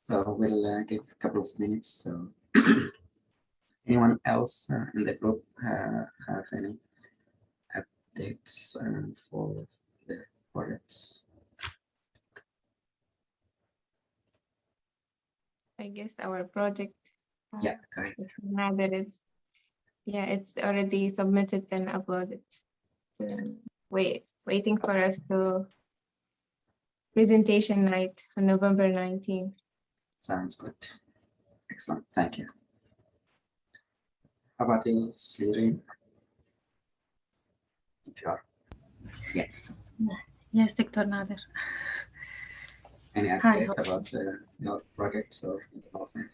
So we'll give a couple of minutes. So anyone else in the group have any updates for the projects? I guess our project. Yeah, correct. Now that is, yeah, it's already submitted and uploaded. So waiting for us to presentation night on November 19th. Sounds good. Excellent. Thank you. How about you, Siri? Sure. Yeah. Yes, Dr. Nader. Any update about your projects or development?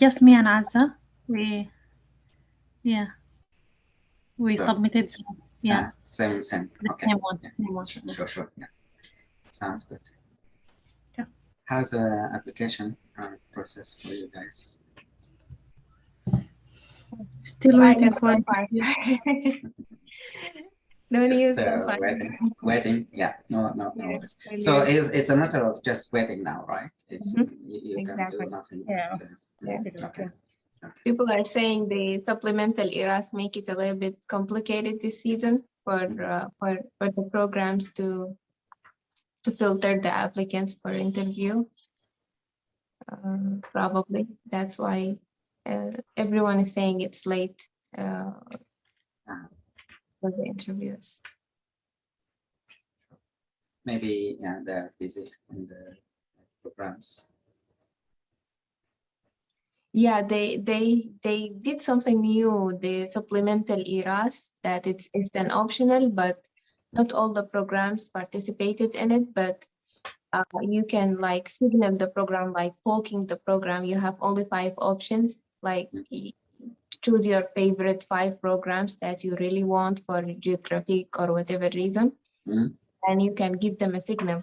Just me and Azza. We So, submitted. Yeah. Same. The Okay. same one. Yeah. Same one. Sure. Yeah. Sounds good. Yeah. How's the application process for you guys? Still waiting for No news. Waiting. Yeah. No worries. So it's a matter of just waiting now, right? It's you Exactly. can do nothing. Yeah. Okay. People are saying the supplemental ERAS make it a little bit complicated this season for the programs to filter the applicants for interview. Probably that's why everyone is saying it's late for the interviews. Maybe they're busy in the programs. Yeah, they did something new, the supplemental ERAS, that it's an optional, but not all the programs participated in it, but you can like signal the program, like poking the program. You have only 5 options, like choose your favorite 5 programs that you really want for geographic or whatever reason, and you can give them a signal.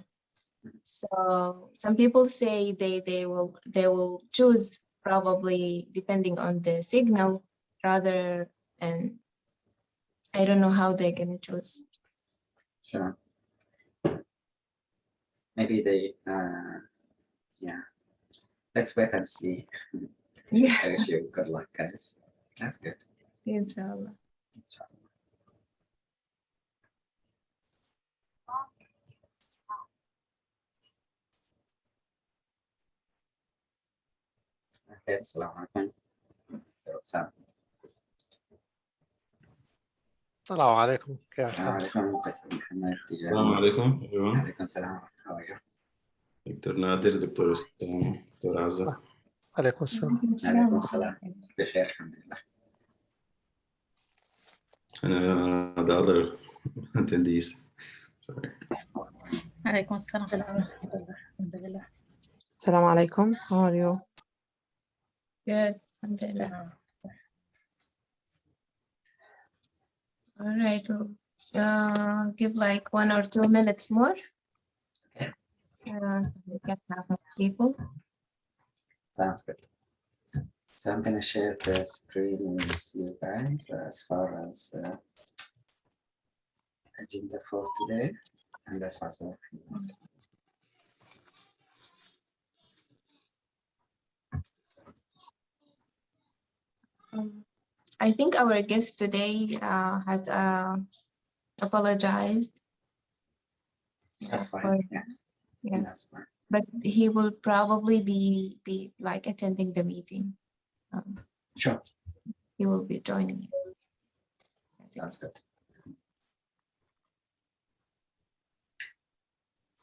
So some people say they will choose probably depending on the signal rather, and I don't know how they're gonna choose. Sure. Maybe they let's wait and see. Yeah. I wish you good luck, guys. That's good. Inshallah. السلام عليكم. السلام عليكم. السلام عليكم دكتور محمد. السلام عليكم everyone. وعليكم السلام. How are you? دكتور نادر، دكتور أسامة، دكتور عزة. عليكم السلام. عليكم السلام. بخير الحمد لله. أنا the other attendees. Sorry. عليكم السلام. الحمد لله. السلام عليكم. How are you? Good. Alhamdulillah. All right. We'll give like 1 or 2 minutes more. So we can have more people. Sounds good. So I'm gonna share the screen with you guys as far as agenda for today, and as far as I think our guest today has apologized. That's fine. Yeah. That's fine. But he will probably be like attending the meeting. Sure. He will be joining. Sounds good.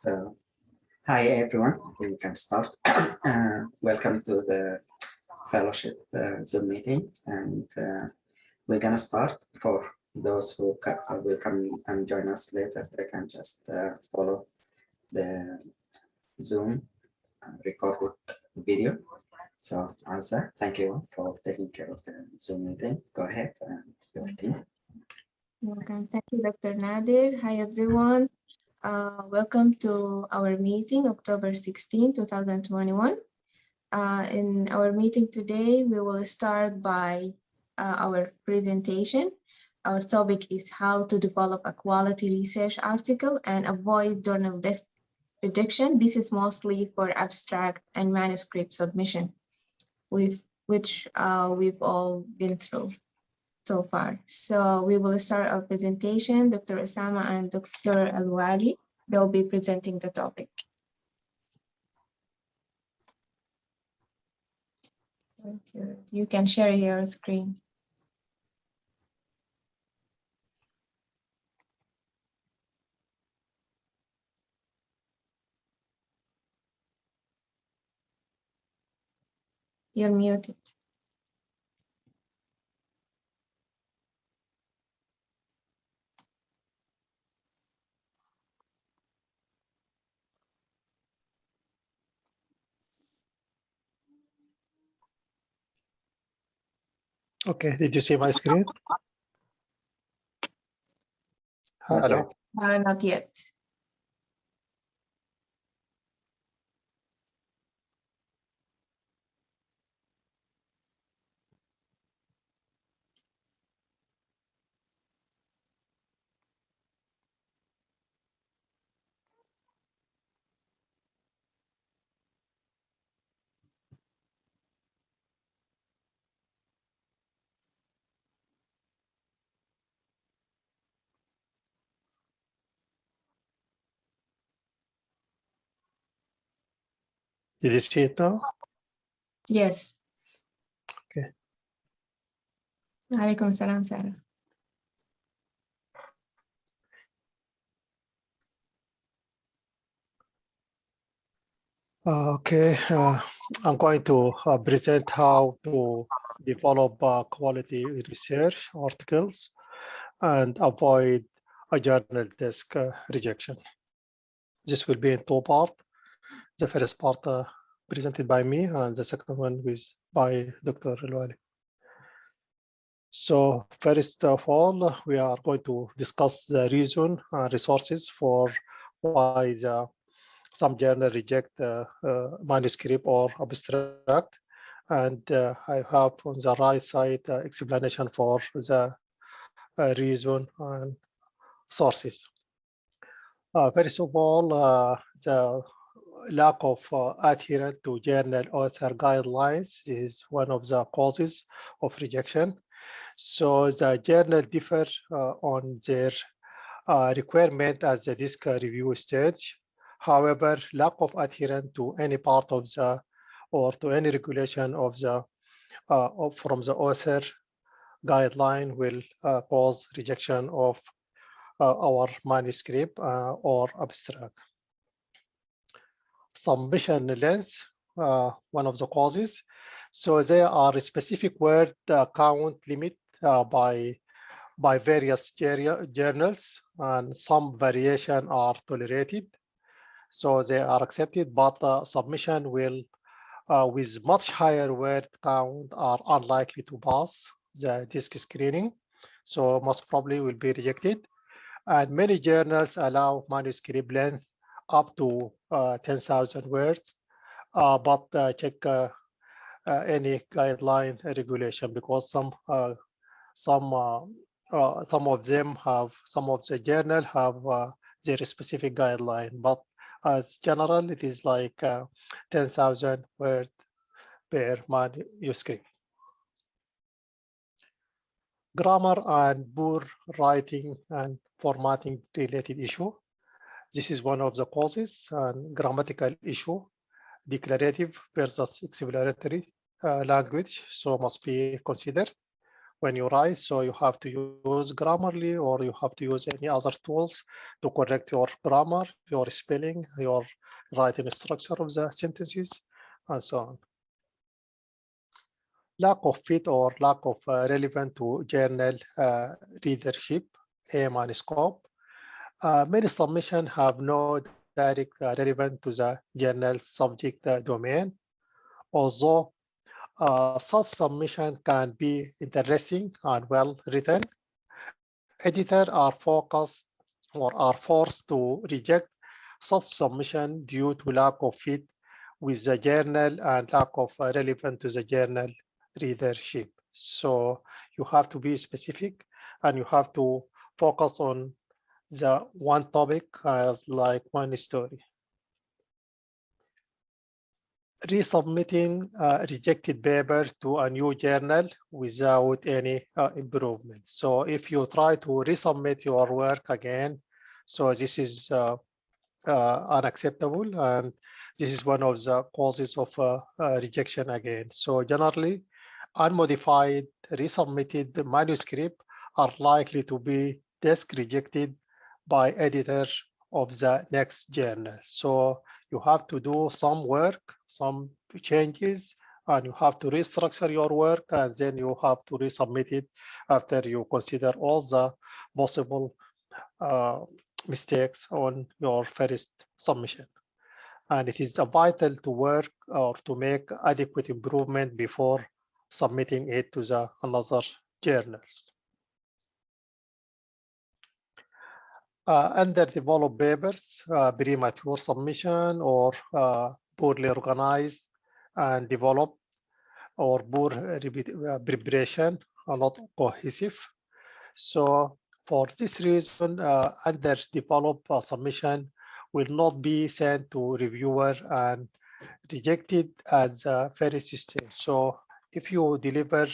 So, hi everyone. We can start. Welcome to the fellowship Zoom meeting, and we're gonna start. For those who will come and join us later, they can just follow the Zoom recorded video. So, Azza, thank you for taking care of the Zoom meeting. Go ahead and your team. Welcome. Thank you, Dr. Nadir. Hi, everyone. Welcome to our meeting, October 16, 2021. In our meeting today, we will start by our presentation. Our topic is how to develop a quality research article and avoid journal desk rejection. This is mostly for abstract and manuscript submission, which we've all been through so far. So we will start our presentation. Dr. Osama and Dr. Alwali, they'll be presenting the topic. You can share your screen. You're muted. Okay, did you see my screen? Not Hello. yet. Not yet. Did you see it now? Yes. Okay. Alaikum salam, Sarah. Okay, I'm going to present how to develop quality research articles and avoid a journal desk rejection. This will be in two parts. The first part presented by me and the second one by Dr. Elwali. So first of all, we are going to discuss the reason and resources for why some journal reject manuscript or abstract. And I have on the right side explanation for the reason and sources. First of all, the lack of adherence to journal author guidelines is one of the causes of rejection. So the journal differ on their requirement at the disk review stage. However, lack of adherence to any part of the or to any regulation of the from the author guideline will cause rejection of our manuscript or abstract. Submission length, one of the causes. So there are a specific word count limit by various journals, and some variation are tolerated. So they are accepted, but submission will, with much higher word count, are unlikely to pass the disk screening. So most probably will be rejected. And many journals allow manuscript length up to 10,000 words, but check any guideline regulation, because some of them have, some of the journal have their specific guideline, but as general, it is like 10,000 word per manuscript. Grammar and poor writing and formatting related issue. This is one of the causes, and grammatical issue, declarative versus explanatory language, so must be considered when you write. So you have to use Grammarly, or you have to use any other tools to correct your grammar, your spelling, your writing structure of the sentences, and so on. Lack of fit or lack of relevant to journal readership, aim and scope. Many submissions have no direct relevant to the journal subject domain, although such submission can be interesting and well written. Editors are focused or are forced to reject such submission due to lack of fit with the journal and lack of relevant to the journal readership. So you have to be specific, and you have to focus on the one topic as like one story. resubmitting rejected paper to a new journal without any improvement. So if you try to resubmit your work again, so this is unacceptable, and this is one of the causes of rejection again. So generally, unmodified resubmitted manuscript are likely to be desk rejected by editor of the next journal. So you have to do some work, some changes, and you have to restructure your work, and then you have to resubmit it after you consider all the possible mistakes on your first submission. And it is vital to work or to make adequate improvement before submitting it to the another journals. Underdeveloped papers, premature submission, or poorly organized and developed, or poor preparation are not cohesive. So for this reason, underdeveloped submission will not be sent to reviewer and rejected as a first stage. So if you deliver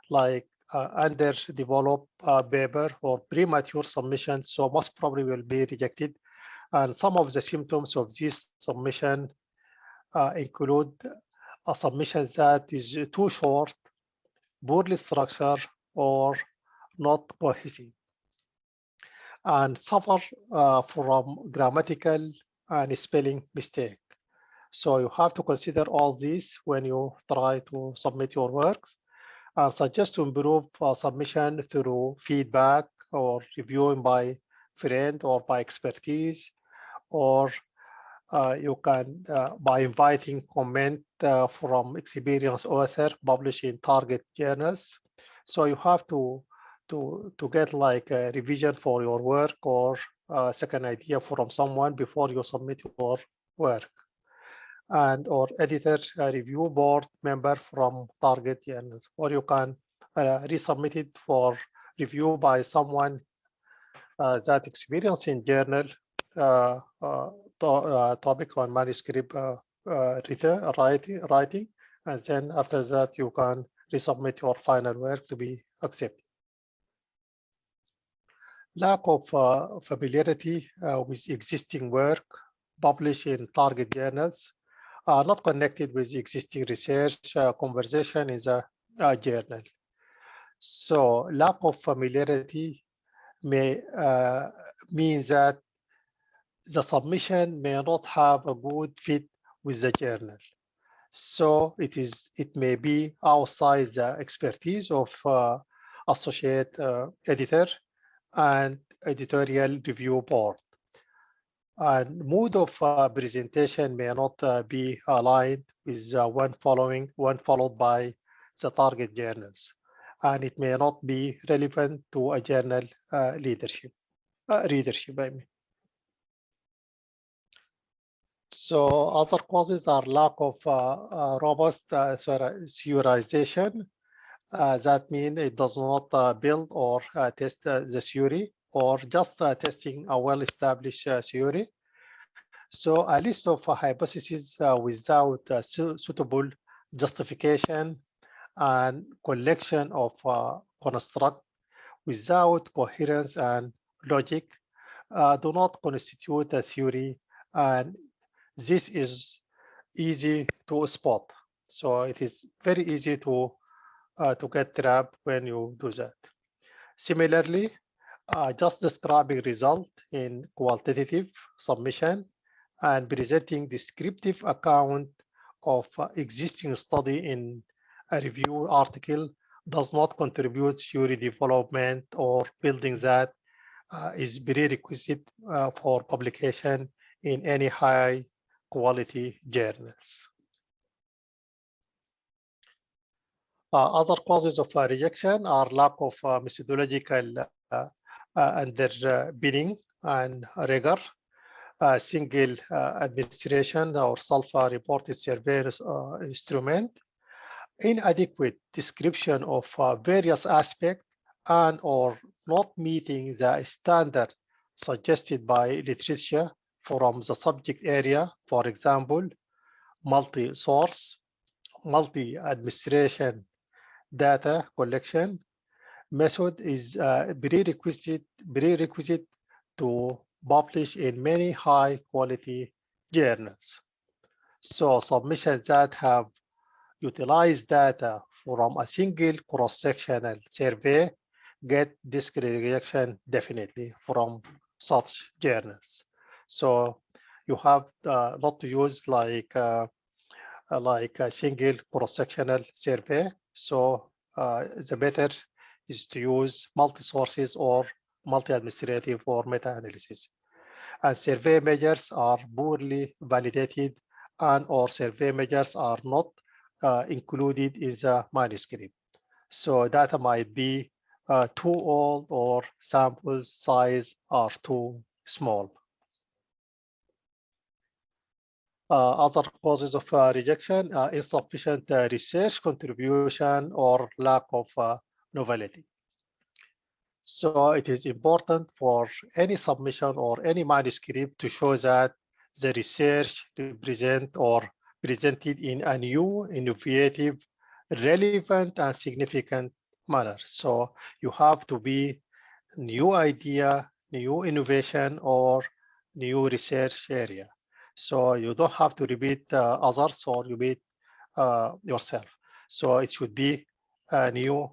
like underdeveloped paper or premature submission, so most probably will be rejected. And some of the symptoms of this submission include a submission that is too short, poorly structured, or not cohesive, and suffer from grammatical and spelling mistake. So you have to consider all these when you try to submit your works, and suggest to improve submission through feedback or reviewing by friend or by expertise, or you can by inviting comment from experienced author published in target journals. So you have to get like a revision for your work or a second idea from someone before you submit your work, and or editor review board member from target journals, or you can resubmit it for review by someone that experience in journal topic on manuscript writing, and then after that you can resubmit your final work to be accepted. Lack of familiarity with existing work published in target journals are not connected with existing research conversation in a journal. So lack of familiarity may mean that the submission may not have a good fit with the journal. So it may be outside the expertise of associate editor and editorial review board. And mode of presentation may not be aligned with one followed by the target journals, and it may not be relevant to a journal readership. I mean. So other causes are lack of robust theorization. That means it does not build or test the theory, or just testing a well-established theory. So a list of hypotheses without suitable justification and collection of construct without coherence and logic do not constitute a theory, and this is easy to spot. So it is very easy to get trapped when you do that. Similarly, just describing result in qualitative submission and presenting descriptive account of existing study in a review article does not contribute theory development or building that is prerequisite for publication in any high quality journals. Other causes of rejection are lack of methodological underpinning and rigor, single administration or self-reported survey instrument, inadequate description of various aspects, and or not meeting the standard suggested by literature from the subject area. For example, multi-source, multi-administration data collection method is a prerequisite to publish in many high-quality journals. So submissions that have utilized data from a single cross-sectional survey get discretion definitely from such journals. So you have not to use like a single cross-sectional survey. So the better is to use multi-sources or multi-administrative or meta-analysis. And survey measures are poorly validated and or survey measures are not included in the manuscript. So data might be too old or sample size are too small. Other causes of rejection, insufficient research contribution or lack of novelty. So it is important for any submission or any manuscript to show that the research presented in a new, innovative, relevant, and significant manner. So you have to be new idea, new innovation, or new research area. So you don't have to repeat others or repeat yourself. So it should be a new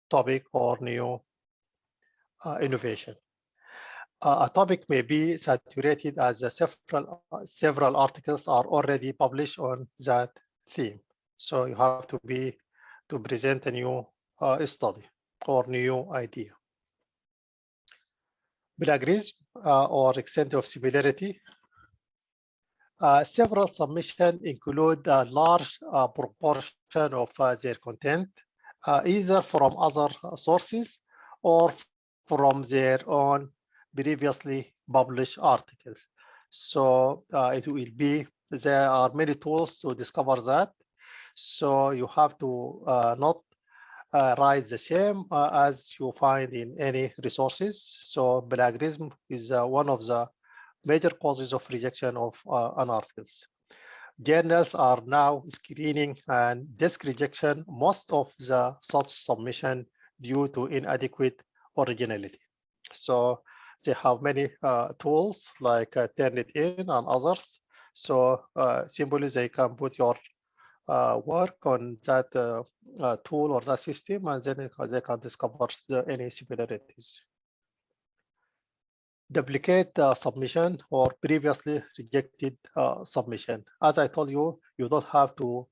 topic or new innovation. A topic may be saturated as several articles are already published on that theme. So you have to present a new study or new idea. Plagiarism or extent of similarity. Several submissions include a large proportion of their content, either from other sources or from their own previously published articles. So it will be, there are many tools to discover that. So you have to not write the same as you find in any resources. So plagiarism is one of the major causes of rejection of an articles. Journals are now screening and desk rejection most of the such submission due to inadequate originality. So they have many tools like Turnitin and others. So simply they can put your work on that tool or that system, and then they can discover any similarities. Duplicate submission or previously rejected submission. As I told you, you don't have to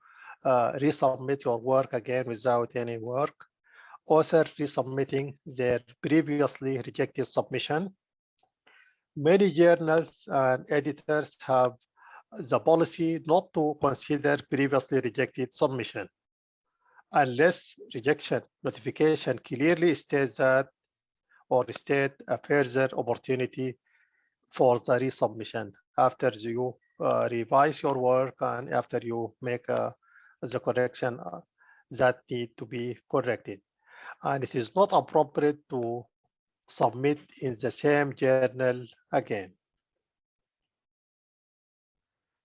resubmit your work again without any work. Author resubmitting their previously rejected submission. Many journals and editors have the policy not to consider previously rejected submission unless rejection notification clearly states that or state a further opportunity for the resubmission after you revise your work and after you make the correction that need to be corrected. And it is not appropriate to submit in the same journal again.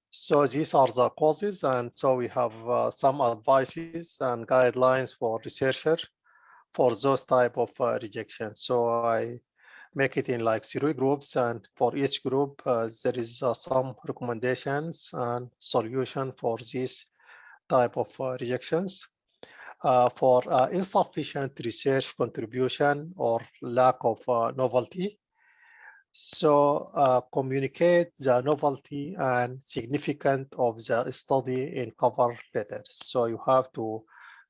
So these are the causes, and so we have some advices and guidelines for researcher for those type of rejection. So I make it in like 3 groups, and for each group there is some recommendations and solution for this type of rejections. For insufficient research contribution or lack of novelty. So communicate the novelty and significance of the study in cover letters. So you have to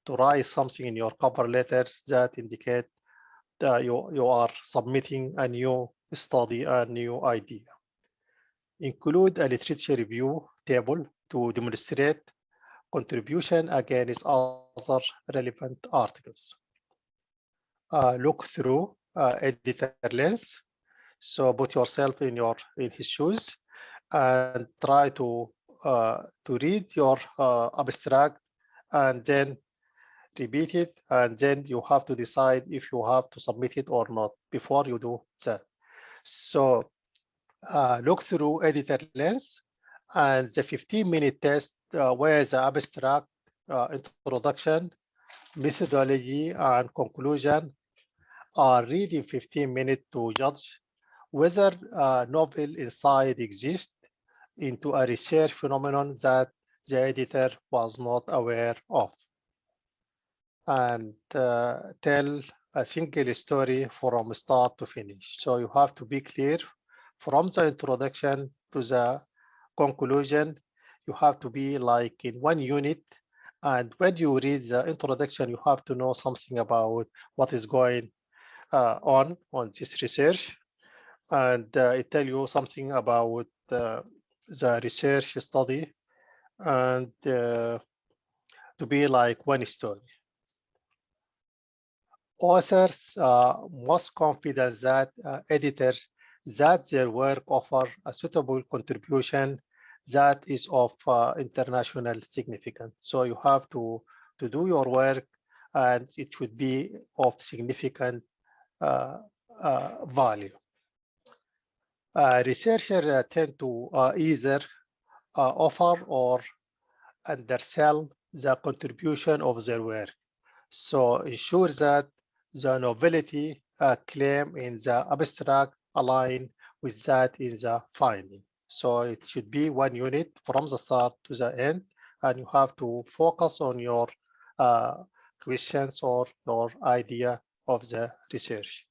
write something in your cover letter that indicate that you are submitting a new study, a new idea. Include a literature review table to demonstrate contribution against other relevant articles. Look through editor lens. So put yourself in his shoes and try to read your abstract and then repeat it, and then you have to decide if you have to submit it or not before you do that. So look through editor lens And the 15-minute test, where the abstract, introduction, methodology, and conclusion are read in 15 minutes to judge whether a novel insight exists into a research phenomenon that the editor was not aware of, and tell a single story from start to finish. So you have to be clear from the introduction to the conclusion. You have to be like in one unit. And when you read the introduction, you have to know something about what is going on this research. And it tell you something about the research study, and to be like one story. Authors must confident that editors that their work offer a suitable contribution that is of international significance. So you have to do your work, and it should be of significant value. Researchers tend to either offer or undersell the contribution of their work. So ensure that the novelty claim in the abstract align with that in the finding. So it should be one unit from the start to the end, and you have to focus on your questions or your idea of the research.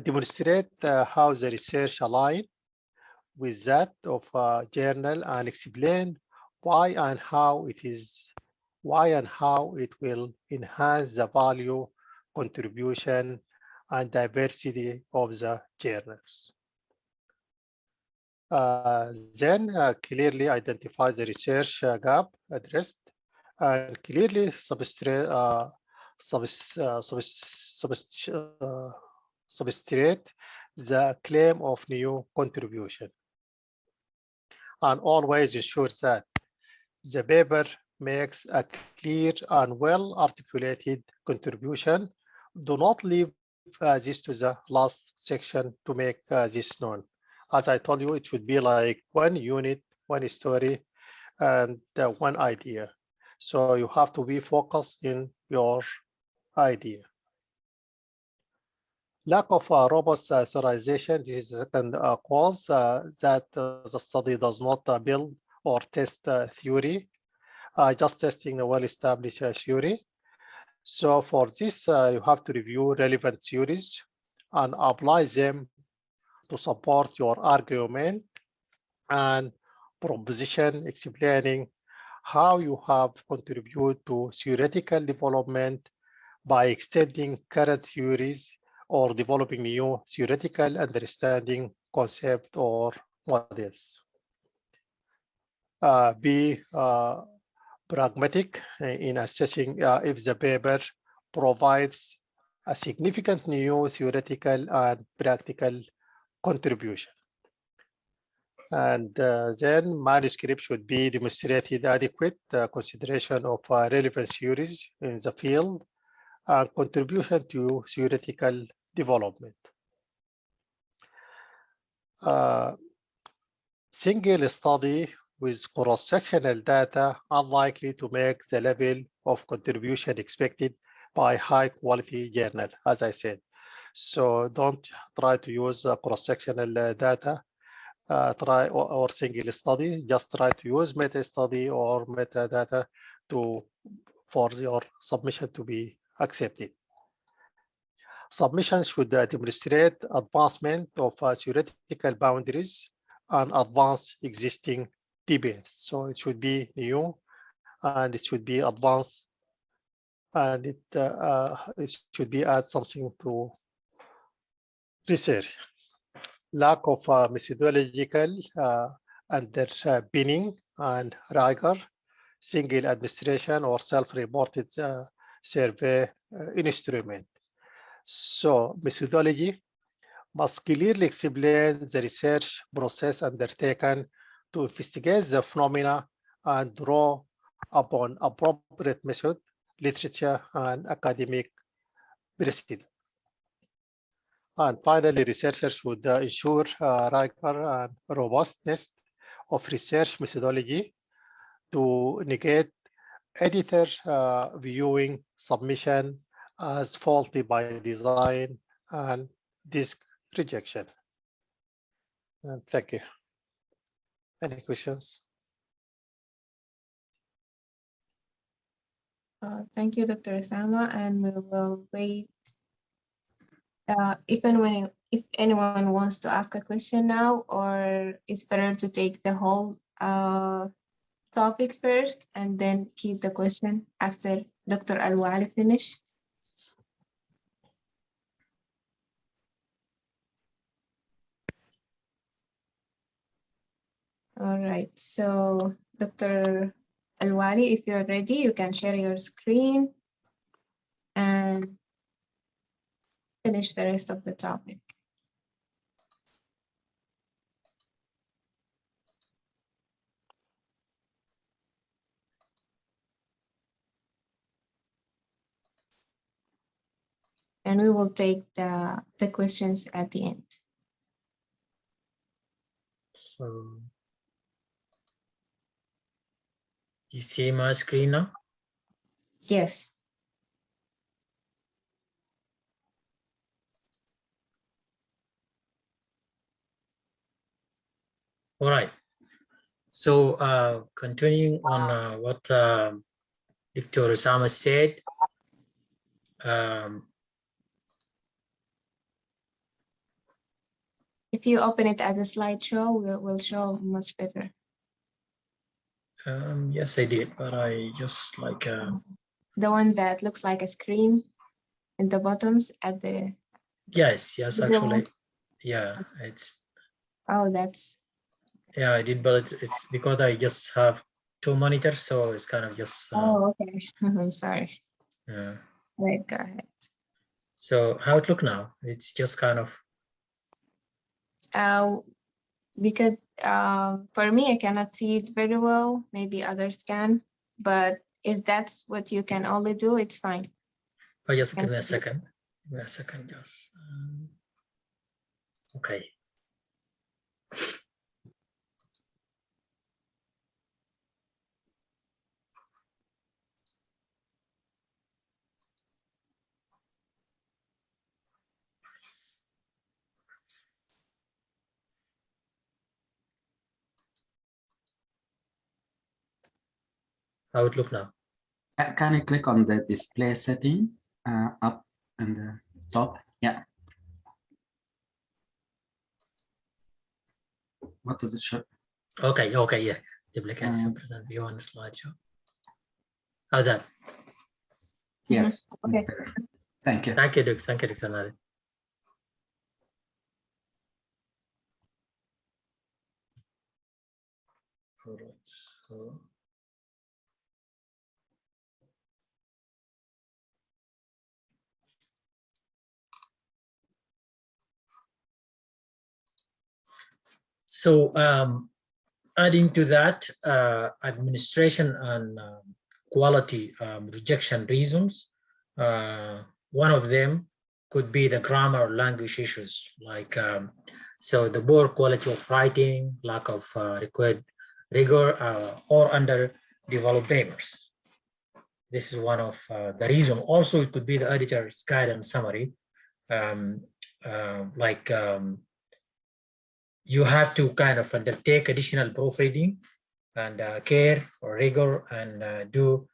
Demonstrate how the research align with that of a journal, and explain why and how it will enhance the value, contribution, and diversity of the journals. Then clearly identify the research gap addressed, and clearly substrate the claim of new contribution, and always ensure that the paper makes a clear and well-articulated contribution. Do not leave this to the last section to make this known. As I told you, it should be like one unit, one story, and one idea. So you have to be focused in your idea. Lack of robust authorization, this is the second cause that the study does not build or test theory, just testing a well-established theory. So for this, you have to review relevant theories and apply them to support your argument and proposition, explaining how you have contributed to theoretical development by extending current theories or developing new theoretical understanding concept or models. Be pragmatic in assessing if the paper provides a significant new theoretical and practical contribution. And then manuscript should be demonstrated adequate consideration of relevant theories in the field and contribution to theoretical development. Single study with cross-sectional data unlikely to make the level of contribution expected by high-quality journal, as I said. So don't try to use cross-sectional data, try or single study. Just try to use meta-study or metadata for your submission to be accepted. Submission should demonstrate advancement of theoretical boundaries and advance existing debates. So it should be new, and it should be advanced, and it should be add something to research. Lack of methodological underpinning and rigor, single administration or self-reported survey instrument. So methodology must clearly explain the research process undertaken to investigate the phenomena and draw upon appropriate method, literature, and academic precedent. And finally, researchers should ensure rigor and robustness of research methodology to negate editor viewing submission as faulty by design and disk rejection. And thank you. Any questions? Thank you, Dr. Osama, and we will wait. If anyone wants to ask a question now, or it's better to take the whole topic first and then keep the question after Dr. Al-Wali finish. All right, so Dr. Al-Wali, if you're ready, you can share your screen and finish the rest of the topic. And we will take the questions at the end. So you see my screen now? Yes. All right. So continuing on what Dr. Osama said, If you open it as a slideshow, we'll show much better. yes, I did, but I just like the one that looks like a screen in the bottoms at the. yes, the actually, one. yeah, it's. Oh, that's. Yeah, I did, but it's because I just have two monitors, so it's kind of just. Oh, okay. I'm sorry. Yeah. Right, go ahead. So how it look now? It's just kind of. Because for me, I cannot see it very well. Maybe others can, but if that's what you can only do, it's fine. Oh, just give me a second. Give me a second, just. Okay. How it look now? Can you click on the display setting up in the top? Yeah. What does it show? Okay, yeah. Duplicate present view on the slideshow. How's that? Yes. Okay. Thank you. Thank you, Duke. Thank you, Dr. Nari. All right. So adding to that, administration and quality rejection reasons. One of them could be the grammar or language issues, like so the poor quality of writing, lack of required rigor, or underdeveloped papers. This is one of the reason. Also, it could be the editor's guidance summary, you have to kind of undertake additional proofreading and care or rigor and do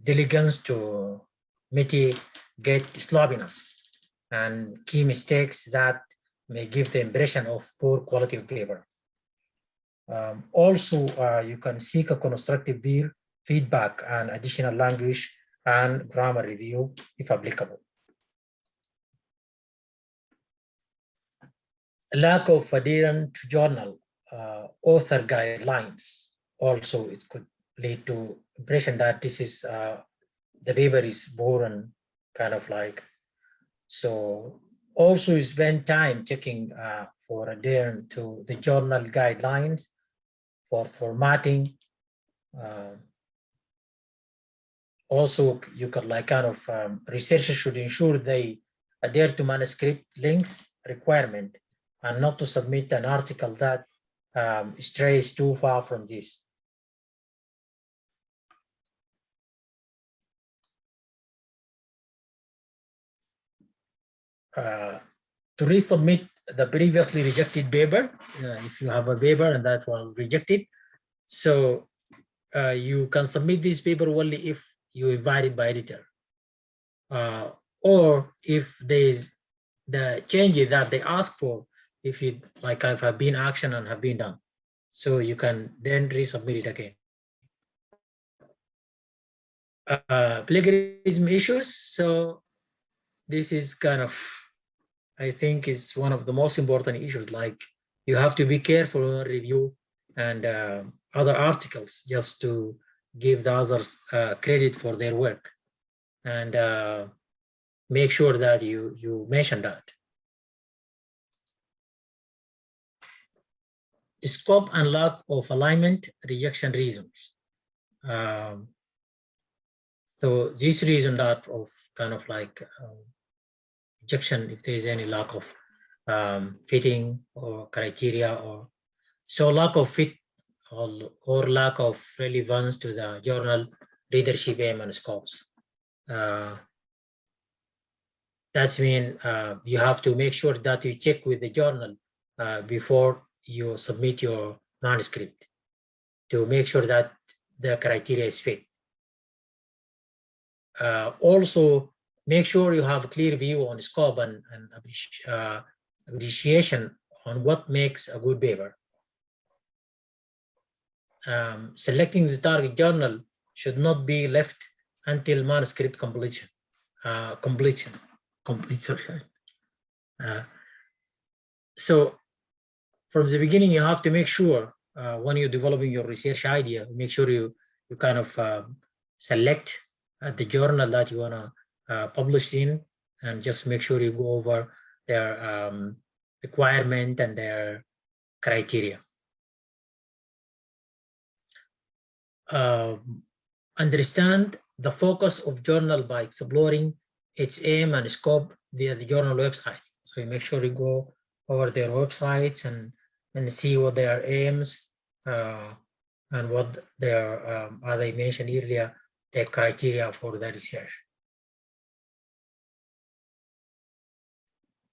diligence to mitigate sloppiness and key mistakes that may give the impression of poor quality of paper. Also, you can seek a constructive feedback and additional language and grammar review if applicable. Lack of adherence to journal author guidelines. Also, it could lead to impression that this is the paper is boring, kind of like. So also spend time checking for adherence to the journal guidelines for formatting. Also, you could like kind of researchers should ensure they adhere to manuscript links requirement and not to submit an article that strays too far from this. To resubmit the previously rejected paper, if you have a paper and that was rejected, so you can submit this paper only if you invited by editor, or if there's the changes that they ask for, if you like have been action and have been done, so you can then resubmit it again. Plagiarism issues. So this is kind of, I think, is one of the most important issues. Like you have to be careful on review and other articles just to give the others credit for their work, and make sure that you mention that. Scope and lack of alignment rejection reasons. So this reason that of kind of like rejection, if there is any lack of fitting or criteria, or so lack of fit or lack of relevance to the journal readership aim and scopes. That's mean you have to make sure that you check with the journal before you submit your manuscript to make sure that the criteria is fit. Also, make sure you have a clear view on scope and appreciation on what makes a good paper. Selecting the target journal should not be left until manuscript completion. So from the beginning, you have to make sure when you're developing your research idea, make sure you kind of select the journal that you want to publish in, and just make sure you go over their requirement and their criteria. Understand the focus of journal by exploring its aim and scope via the journal website. So you make sure you go over their websites and see what their aims and what their, as I mentioned earlier, the criteria for the research.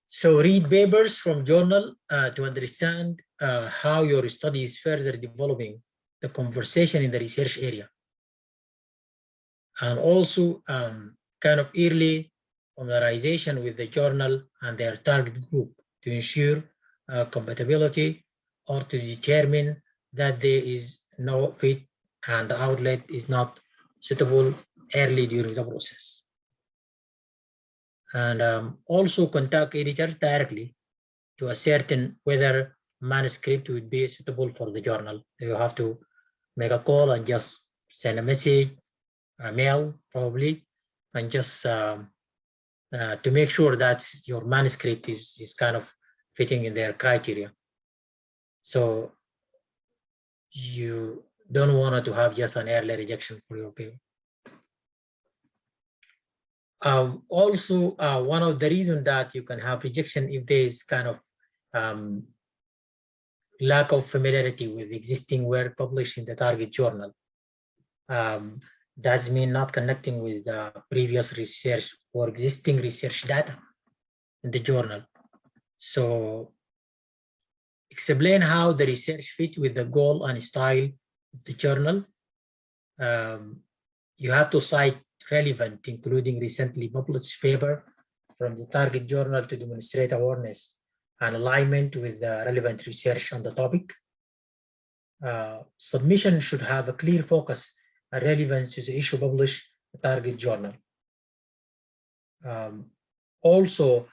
So read papers from journal to understand how your study is further developing the conversation in the research area. And also kind of early familiarization with the journal and their target group to ensure compatibility, or to determine that there is no fit and the outlet is not suitable early during the process. And also contact editors directly to ascertain whether manuscript would be suitable for the journal. You have to make a call and just send a message, a mail probably, and just to make sure that your manuscript is kind of fitting in their criteria. So you don't want to have just an early rejection for your paper. Also, one of the reasons that you can have rejection if there is kind of lack of familiarity with existing work published in the target journal. Does mean not connecting with the previous research or existing research data in the journal. So explain how the research fit with the goal and style of the journal. You have to cite relevant, including recently published paper from the target journal to demonstrate awareness and alignment with the relevant research on the topic. Submission should have a clear focus and relevance to the issue published in the target journal. Also,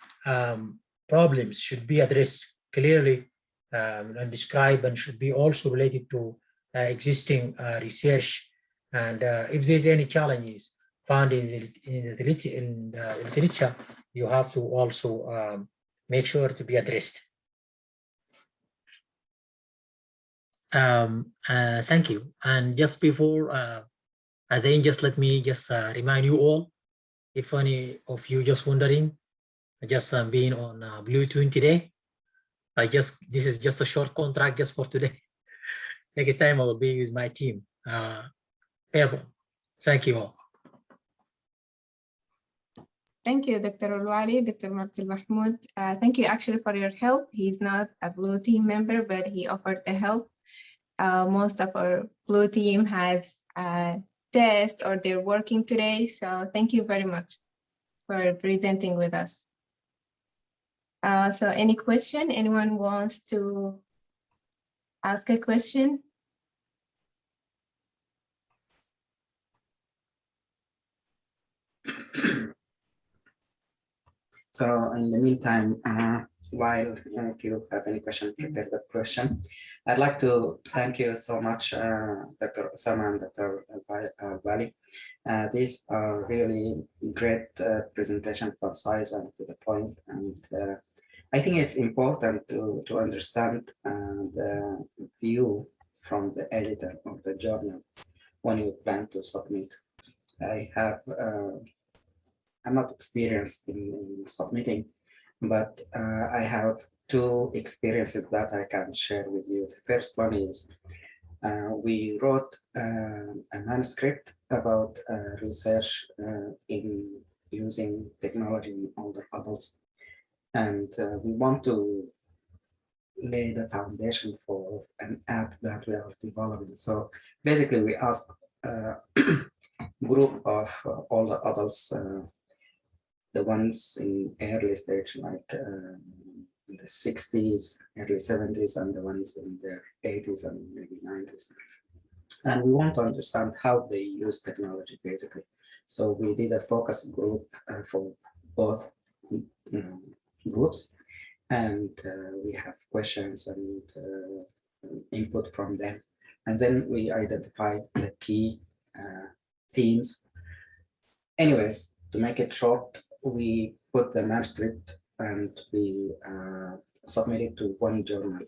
problems should be addressed clearly and described, and should be also related to existing research. And if there's any challenges found in the literature, you have to also make sure to be addressed. Thank you. And just before I think, just let me just remind you all, if any of you just wondering, just being on Bluetooth today, This is just a short contract just for today. Next time I will be with my team. Thank you all. Thank you, Dr. Ulwali, Dr. Abdul Mahmoud. Thank you actually for your help. He's not a Blue Team member, but he offered the help. Most of our Blue Team has a test or they're working today. So thank you very much for presenting with us. So any question? Anyone wants to ask a question? So in the meantime, while if you have any question, prepare the question. I'd like to thank you so much, Dr. Osama and Dr. Wali. These are really great presentation for size and to the point. And I think it's important to understand the view from the editor of the journal when you plan to submit. I'm not experienced in submitting, but I have two experiences that I can share with you. The first one is we wrote a manuscript about research in using technology in older adults. And we want to lay the foundation for an app that we are developing. So basically we asked a group of older adults, the ones in early stage, like in the 60s, early 70s, and the ones in their 80s and maybe 90s. And we want to understand how they use technology, basically. So we did a focus group for both groups, and we have questions and input from them. And then we identify the key themes. Anyways, to make it short, we put the manuscript and we submit it to one journal.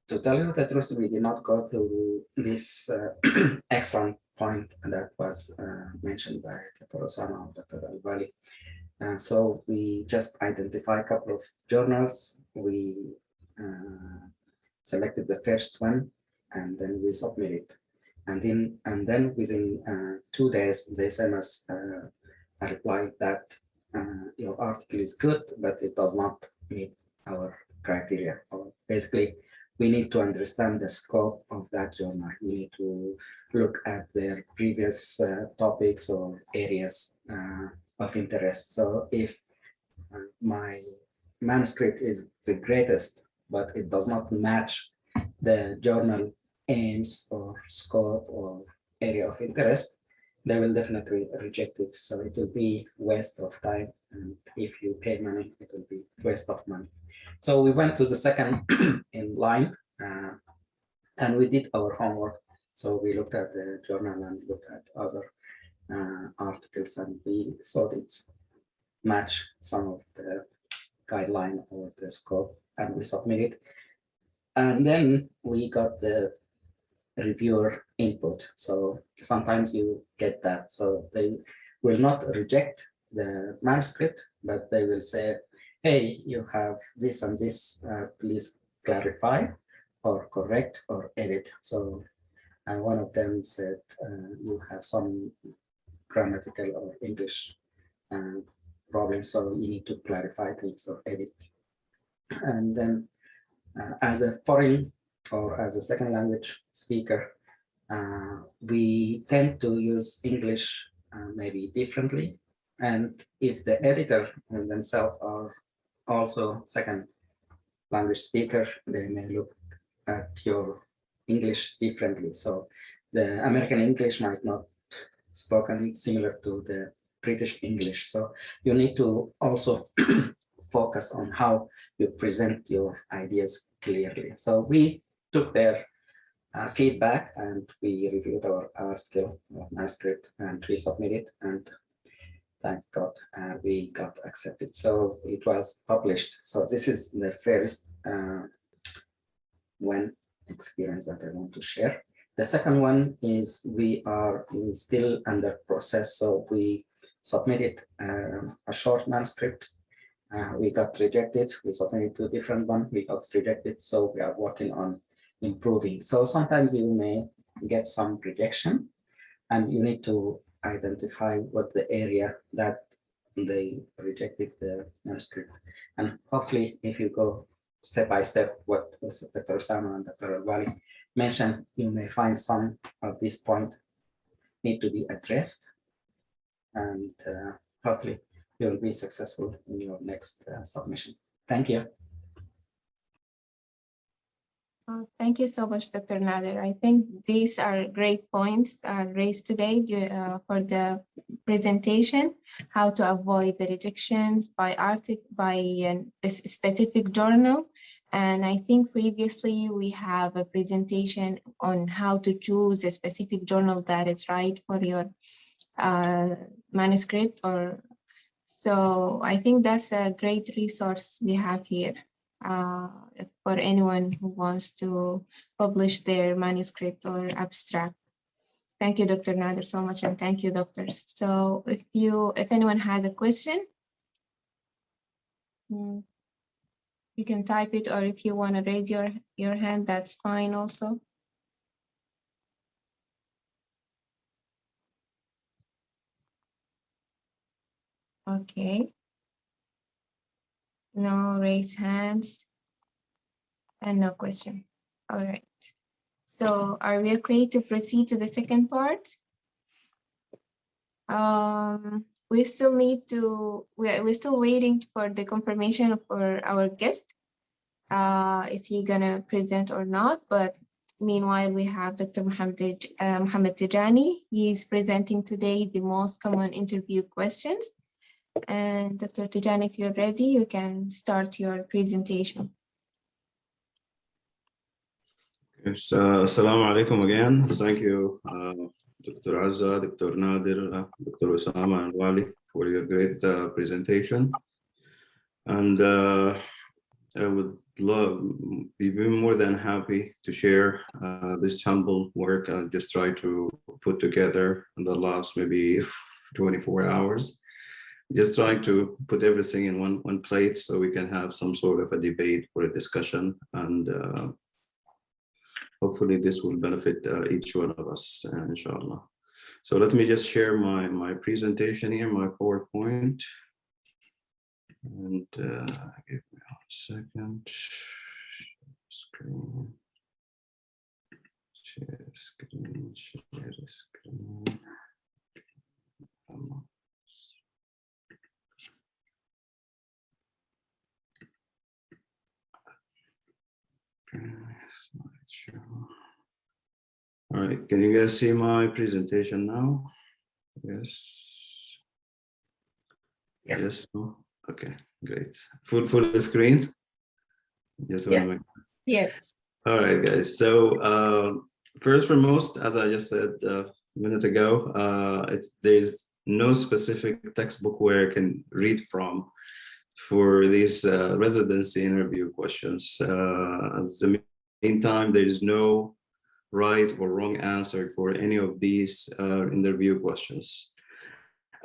To tell you the truth, we did not go through this excellent point that was mentioned by Dr. Osama or Dr. Al-Wali. So we just identify a couple of journals. We selected the first one, and then we submit it. And then within 2 days, they sent us a reply that your article is good, but it does not meet our criteria. Or basically, we need to understand the scope of that journal. We need to look at their previous topics or areas of interest. So if my manuscript is the greatest, but it does not match the journal aims or scope or area of interest, they will definitely reject it. So it will be waste of time. And if you pay money, it will be waste of money. So we went to the second in line and we did our homework. So we looked at the journal and looked at other articles, and we thought it matched some of the guideline or the scope, and we submitted. And then we got the reviewer input. So sometimes you get that. So they will not reject the manuscript, but they will say, hey, you have this and this, please clarify or correct or edit. So one of them said, you have some grammatical or English problems, so you need to clarify things or edit. And then as a foreign or as a second language speaker, we tend to use English maybe differently. And if the editor themselves are also second language speaker, they may look at your English differently. So the American English might not spoken similar to the British English. So you need to also focus on how you present your ideas clearly. So we took their feedback and we reviewed our article or manuscript and resubmitted, and thank God we got accepted. So it was published. So this is the first one experience that I want to share. The second one is we are still under process. So we submitted a short manuscript We got rejected. We submitted two different ones. We got rejected. So we are working on improving. So sometimes you may get some rejection, and you need to identify what the area that they rejected the manuscript. And hopefully, if you go step by step, what Dr. Osama and Dr. Al-Wali mentioned, you may find some of these points need to be addressed. And hopefully, you will be successful in your next submission. Thank you. Thank you so much, Dr. Nader. I think these are great points raised today for the presentation, how to avoid the rejections by article, by a specific journal. And I think previously we have a presentation on how to choose a specific journal that is right for your manuscript. So I think that's a great resource we have here. For anyone who wants to publish their manuscript or abstract. Thank you, Dr. Nader, so much, and thank you, doctors. So if anyone has a question, you can type it, or if you want to raise your hand, that's fine also. Okay. No raise hands. And no question. All right. So are we okay to proceed to the second part? We still need to, we're still waiting for the confirmation for our guest. Is he gonna present or not? But meanwhile, we have Dr. Mohammed Tijani. He's presenting today the most common interview questions. And Dr. Tijani, if you're ready, you can start your presentation. Yes, assalamu alaikum again. Thank you, Dr. Azza, Dr. Nader, Dr. Osama and Wali for your great presentation. And I would be more than happy to share this humble work I just tried to put together in the last maybe 24 hours. Just trying to put everything in one plate so we can have some sort of a debate or a discussion, and hopefully this will benefit each one of us, inshallah. So let me just share my presentation here, my PowerPoint. And give me 1 second. Screen. Share screen. Share screen. All right, can you guys see my presentation now? Yes. Yes. Yes. No? Okay, great. Full screen. Just Yes. Yes. All right, guys. So first and foremost, as I just said a minute ago, there's no specific textbook where I can read from for these residency interview questions. At the meantime, there is no right or wrong answer for any of these interview questions.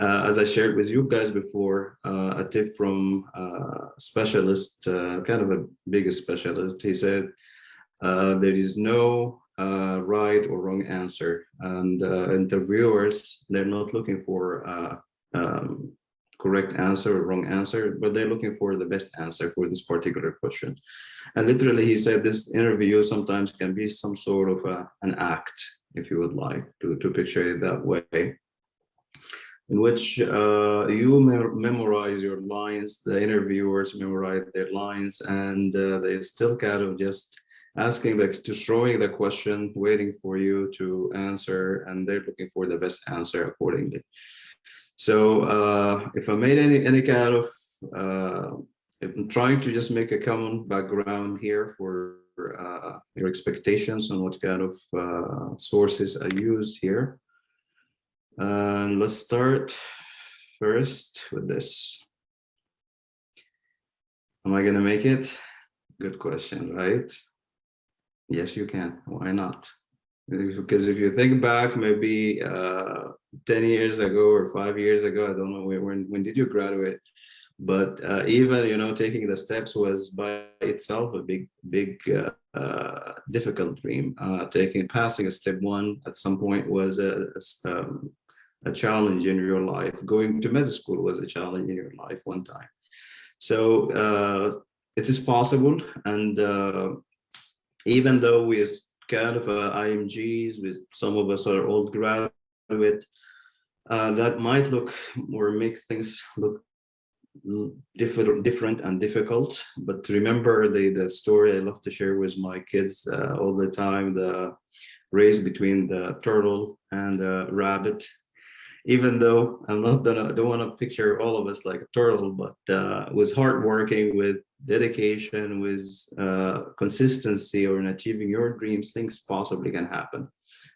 As I shared with you guys before, a tip from a specialist, kind of a big specialist, he said, there is no right or wrong answer, and interviewers, they're not looking for correct answer or wrong answer, but they're looking for the best answer for this particular question. And literally, he said this interview sometimes can be some sort of an act, if you would like to picture it that way, in which you memorize your lines, the interviewers memorize their lines, and they still kind of just asking, showing the question, waiting for you to answer, and they're looking for the best answer accordingly. So if I made any kind of, I'm trying to just make a common background here for your expectations on what kind of sources I use here. And let's start first with this. Am I gonna make it? Good question, right? Yes, you can. Why not? Because if you think back, maybe 10 years ago or 5 years ago, I don't know when did you graduate? But even taking the steps was by itself a big difficult dream. Passing a step one at some point was a challenge in your life. Going to med school was a challenge in your life one time. So it is possible, and even though we are kind of IMGs, with some of us are old graduate, that might look or make things look different and difficult. But remember the story I love to share with my kids all the time, the race between the turtle and the rabbit. Even though I don't want to picture all of us like a turtle, but with hard working, with dedication, with consistency, or in achieving your dreams, things possibly can happen.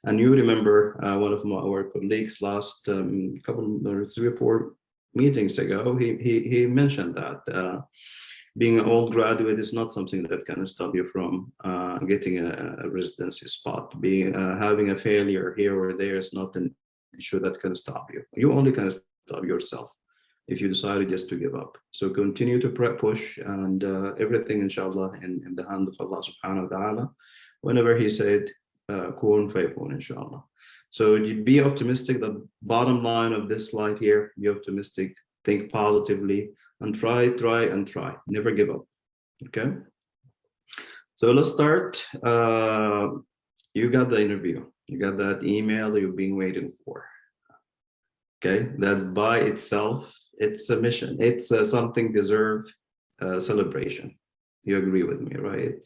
And you remember one of our colleagues last couple or 3 or 4 meetings ago, he mentioned that being an old graduate is not something that can stop you from getting a residency spot. Having a failure here or there is not an issue that can stop you. You only can stop yourself if you decided just to give up. So continue to push, and everything, inshallah, in the hand of Allah subhanahu wa ta'ala. Whenever he said, kun fayakun, inshallah. So be optimistic. The bottom line of this slide here, be optimistic, think positively, and try. Never give up. Okay. So let's start. You got the interview. You got that email you've been waiting for. Okay, that by itself, it's a mission. It's something deserved celebration. You agree with me, right?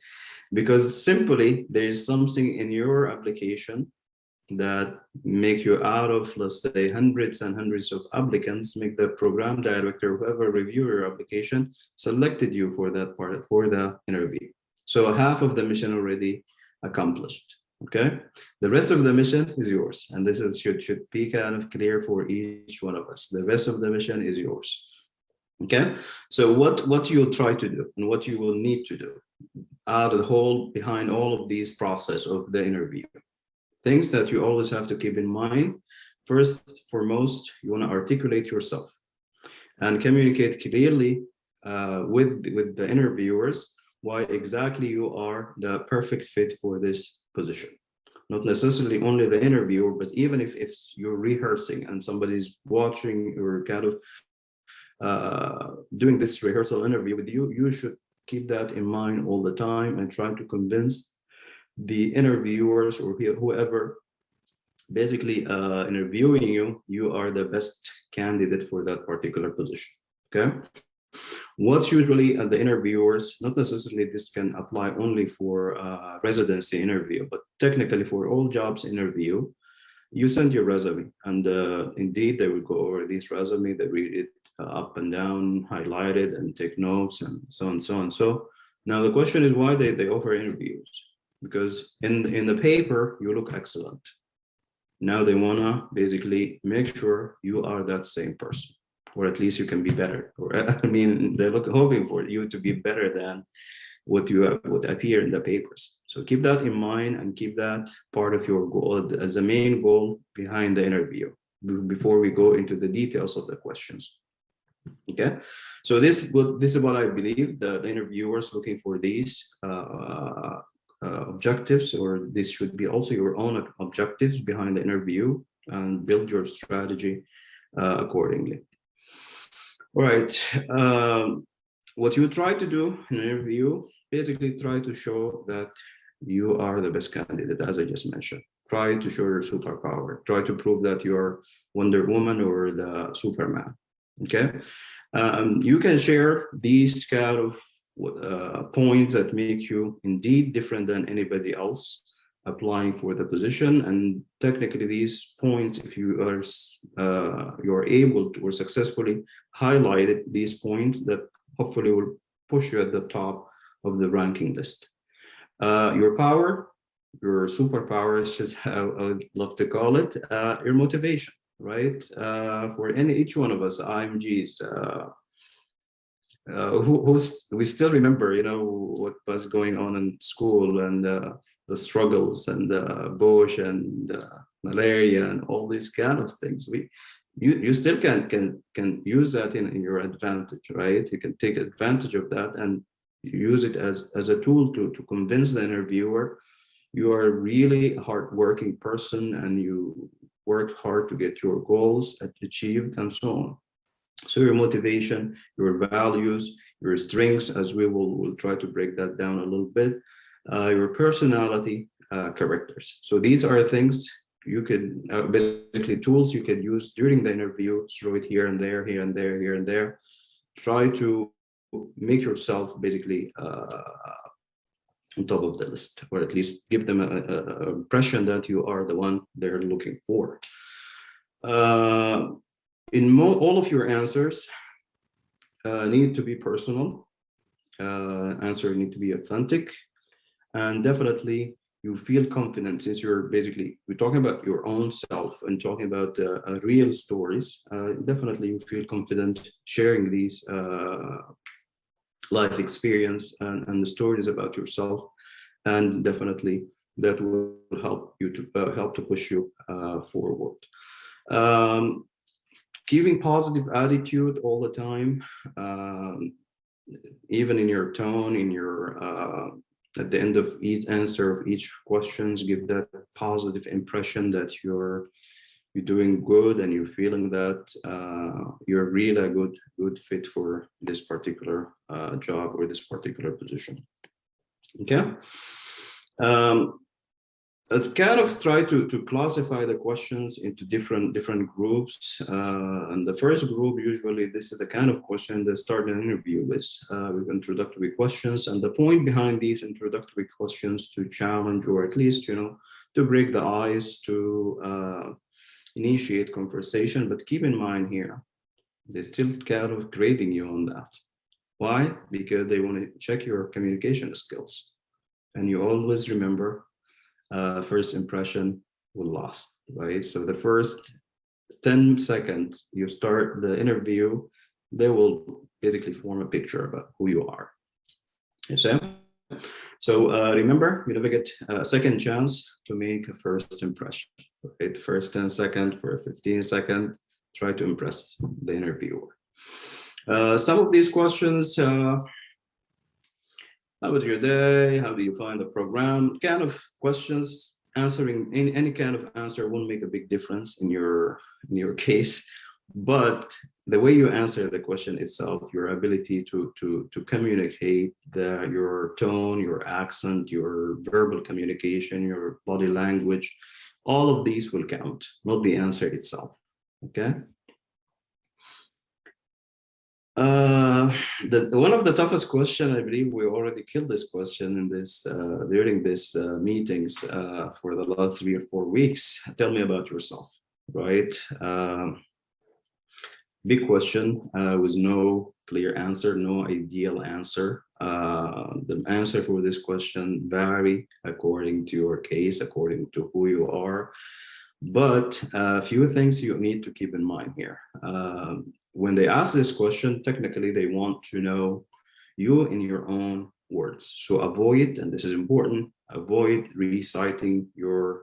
Because simply there is something in your application that make you, out of, let's say, hundreds and hundreds of applicants, make the program director, whoever review your application, selected you for that part, for the interview. So half of the mission already accomplished. Okay, the rest of the mission is yours, and this is should be kind of clear for each one of us. The rest of the mission is yours. Okay, so what you'll try to do and what you will need to do out of the whole, behind all of these process of the interview, things that you always have to keep in mind. First, foremost, you want to articulate yourself and communicate clearly with the interviewers why exactly you are the perfect fit for this position. Not necessarily only the interviewer, but even if you're rehearsing and somebody's watching or kind of doing this rehearsal interview with you, you should keep that in mind all the time and try to convince the interviewers or whoever basically interviewing you, you are the best candidate for that particular position. Okay. What's usually the interviewers, not necessarily this can apply only for residency interview, but technically for all jobs interview, you send your resume, and indeed they will go over this resume, they read it up and down, highlight it, and take notes, and so on, so on. So now the question is why they offer interviews, because in the paper you look excellent. Now they wanna basically make sure you are that same person, or at least you can be better. Or I mean, they're hoping for you to be better than what you would appear in the papers. So keep that in mind and keep that part of your goal as the main goal behind the interview before we go into the details of the questions. Okay, so this is what I believe the interviewers looking for these objectives, or this should be also your own objectives behind the interview, and build your strategy accordingly. All right, what you try to do in an interview, basically try to show that you are the best candidate, as I just mentioned. Try to show your superpower. Try to prove that you're Wonder Woman or the Superman. Okay, you can share these kind of points that make you indeed different than anybody else applying for the position. And technically these points, if you are you're able to or successfully highlighted these points, that hopefully will push you at the top of the ranking list. Your power, your superpower is just how I would love to call it, your motivation, right? For each one of us IMGs, we still remember, what was going on in school, and the struggles, and Bush, and malaria, and all these kind of things. you still can use that in your advantage, right? You can take advantage of that and use it as a tool to convince the interviewer you are really a hardworking person and you work hard to get your goals achieved and so on. So your motivation, your values, your strengths, as we'll try to break that down a little bit, your personality, characters. So these are things you could basically tools you could use during the interview, throw it here and there, here and there, here and there. Try to make yourself basically on top of the list, or at least give them an impression that you are the one they're looking for. In all of your answers need to be personal, answer need to be authentic, and definitely you feel confident, since we're talking about your own self and talking about real stories. Definitely you feel confident sharing these life experience and the stories about yourself, and definitely that will help you to help to push you forward. Keeping positive attitude all the time, even in your tone, in your at the end of each answer of each questions, give that positive impression that you're doing good and you're feeling that you're really a good fit for this particular job or this particular position. Okay. I kind of try to classify the questions into different groups. And the first group, usually this is the kind of question that start an interview with introductory questions. And the point behind these introductory questions to challenge, or at least, to break the ice, to initiate conversation. But keep in mind here, they're still kind of grading you on that. Why? Because they want to check your communication skills. And you always remember, first impression will last, right? So the first 10 seconds you start the interview, they will basically form a picture about who you are. So remember, you never get a second chance to make a first impression, right? First 10 seconds for 15 seconds, try to impress the interviewer. Some of these questions, how was your day? How do you find the program? Kind of questions, answering any kind of answer won't make a big difference in your case, but the way you answer the question itself, your ability to communicate, your tone, your accent, your verbal communication, your body language, all of these will count, not the answer itself. Okay. One of the toughest question, I believe we already killed this question in this during this meetings for the last 3 or 4 weeks. Tell me about yourself, right? Big question with no clear answer, no ideal answer. The answer for this question vary according to your case, according to who you are. But a few things you need to keep in mind here. When they ask this question, technically they want to know you in your own words. So avoid, and this is important, avoid reciting your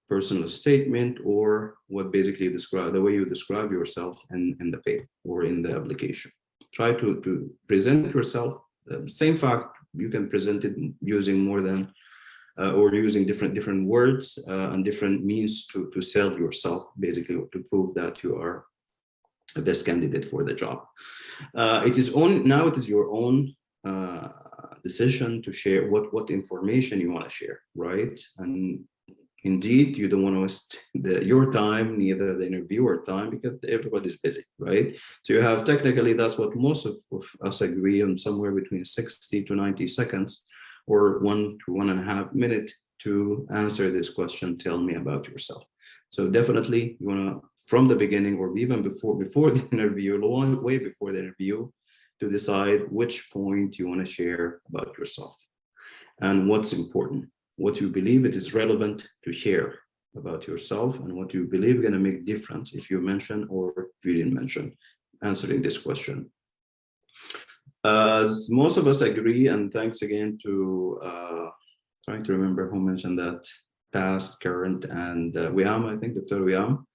personal statement or what basically describe the way you describe yourself in the paper or in the application. Try to present yourself. Same fact, you can present it using more than or using different words and different means to sell yourself, basically, to prove that you are the best candidate for the job. It is your own decision to share what information you want to share, right? And indeed, you don't want to waste your time, neither the interviewer time, because everybody's busy, right? So you have, technically, that's what most of us agree on, somewhere between 60 to 90 seconds or 1 to 1.5 minutes to answer this question, tell me about yourself. So definitely you want to, from the beginning or even before the interview, long way before the interview, to decide which point you want to share about yourself and what's important, what you believe it is relevant to share about yourself, and what you believe going to make difference if you mention or if you didn't mention answering this question. As most of us agree, and thanks again to trying to remember who mentioned that, past, current, and Wiam, I think Dr. Wiam.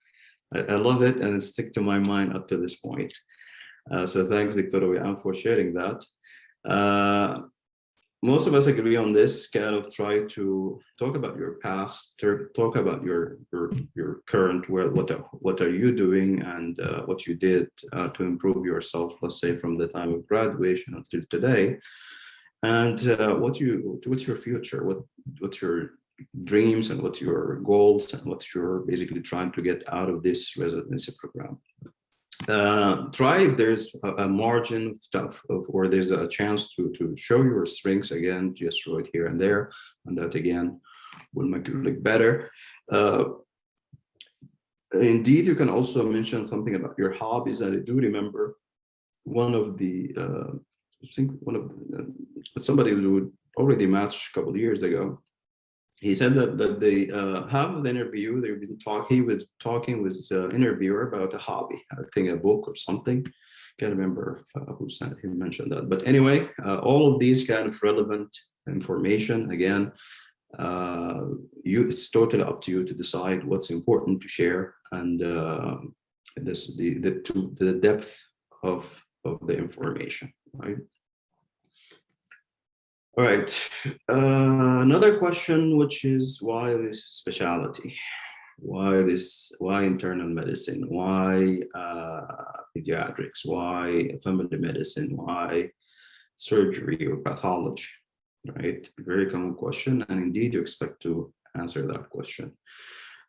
I love it, and it stick to my mind up to this point. So thanks, Dr. Wiam, for sharing that. Most of us agree on this, kind of try to talk about your past, talk about your current, what are you doing, and what you did to improve yourself, let's say from the time of graduation until today, and what's your future, what's your dreams, and what's your goals, and what you're basically trying to get out of this residency program. Try if there's a margin of stuff or there's a chance to show your strengths again, just right here and there, and that again will make you look better. Indeed, you can also mention something about your hobbies. And I do remember one of the somebody who already matched a couple of years ago. He said that they have the interview. They've been he was talking with the interviewer about a hobby, I think a book or something. Can't remember who mentioned that. But anyway, all of these kind of relevant information, again, it's totally up to you to decide what's important to share, and the depth of the information, right? All right, another question, which is why this specialty? Why internal medicine? Why pediatrics? Why family medicine? Why surgery or pathology? Right, very common question, and indeed you expect to answer that question.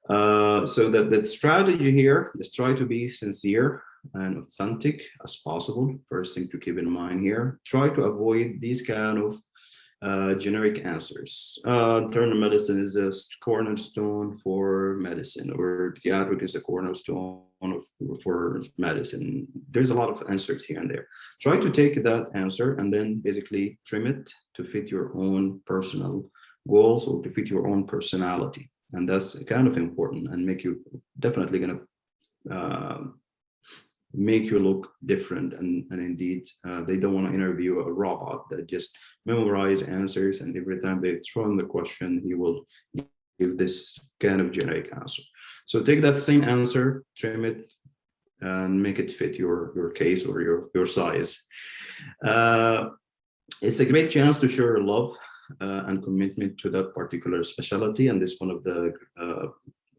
So that strategy here is try to be sincere and authentic as possible. First thing to keep in mind here, try to avoid these kind of generic answers. Internal medicine is a cornerstone for medicine, or pediatric is a cornerstone for medicine. There's a lot of answers here and there. Try to take that answer and then basically trim it to fit your own personal goals or to fit your own personality. And that's kind of important and make you definitely going to make you look different. And indeed, they don't want to interview a robot that just memorize answers, and every time they throw in the question, he will give this kind of generic answer. So take that same answer, trim it, and make it fit your case or your size. It's a great chance to show your love and commitment to that particular specialty, and this one of the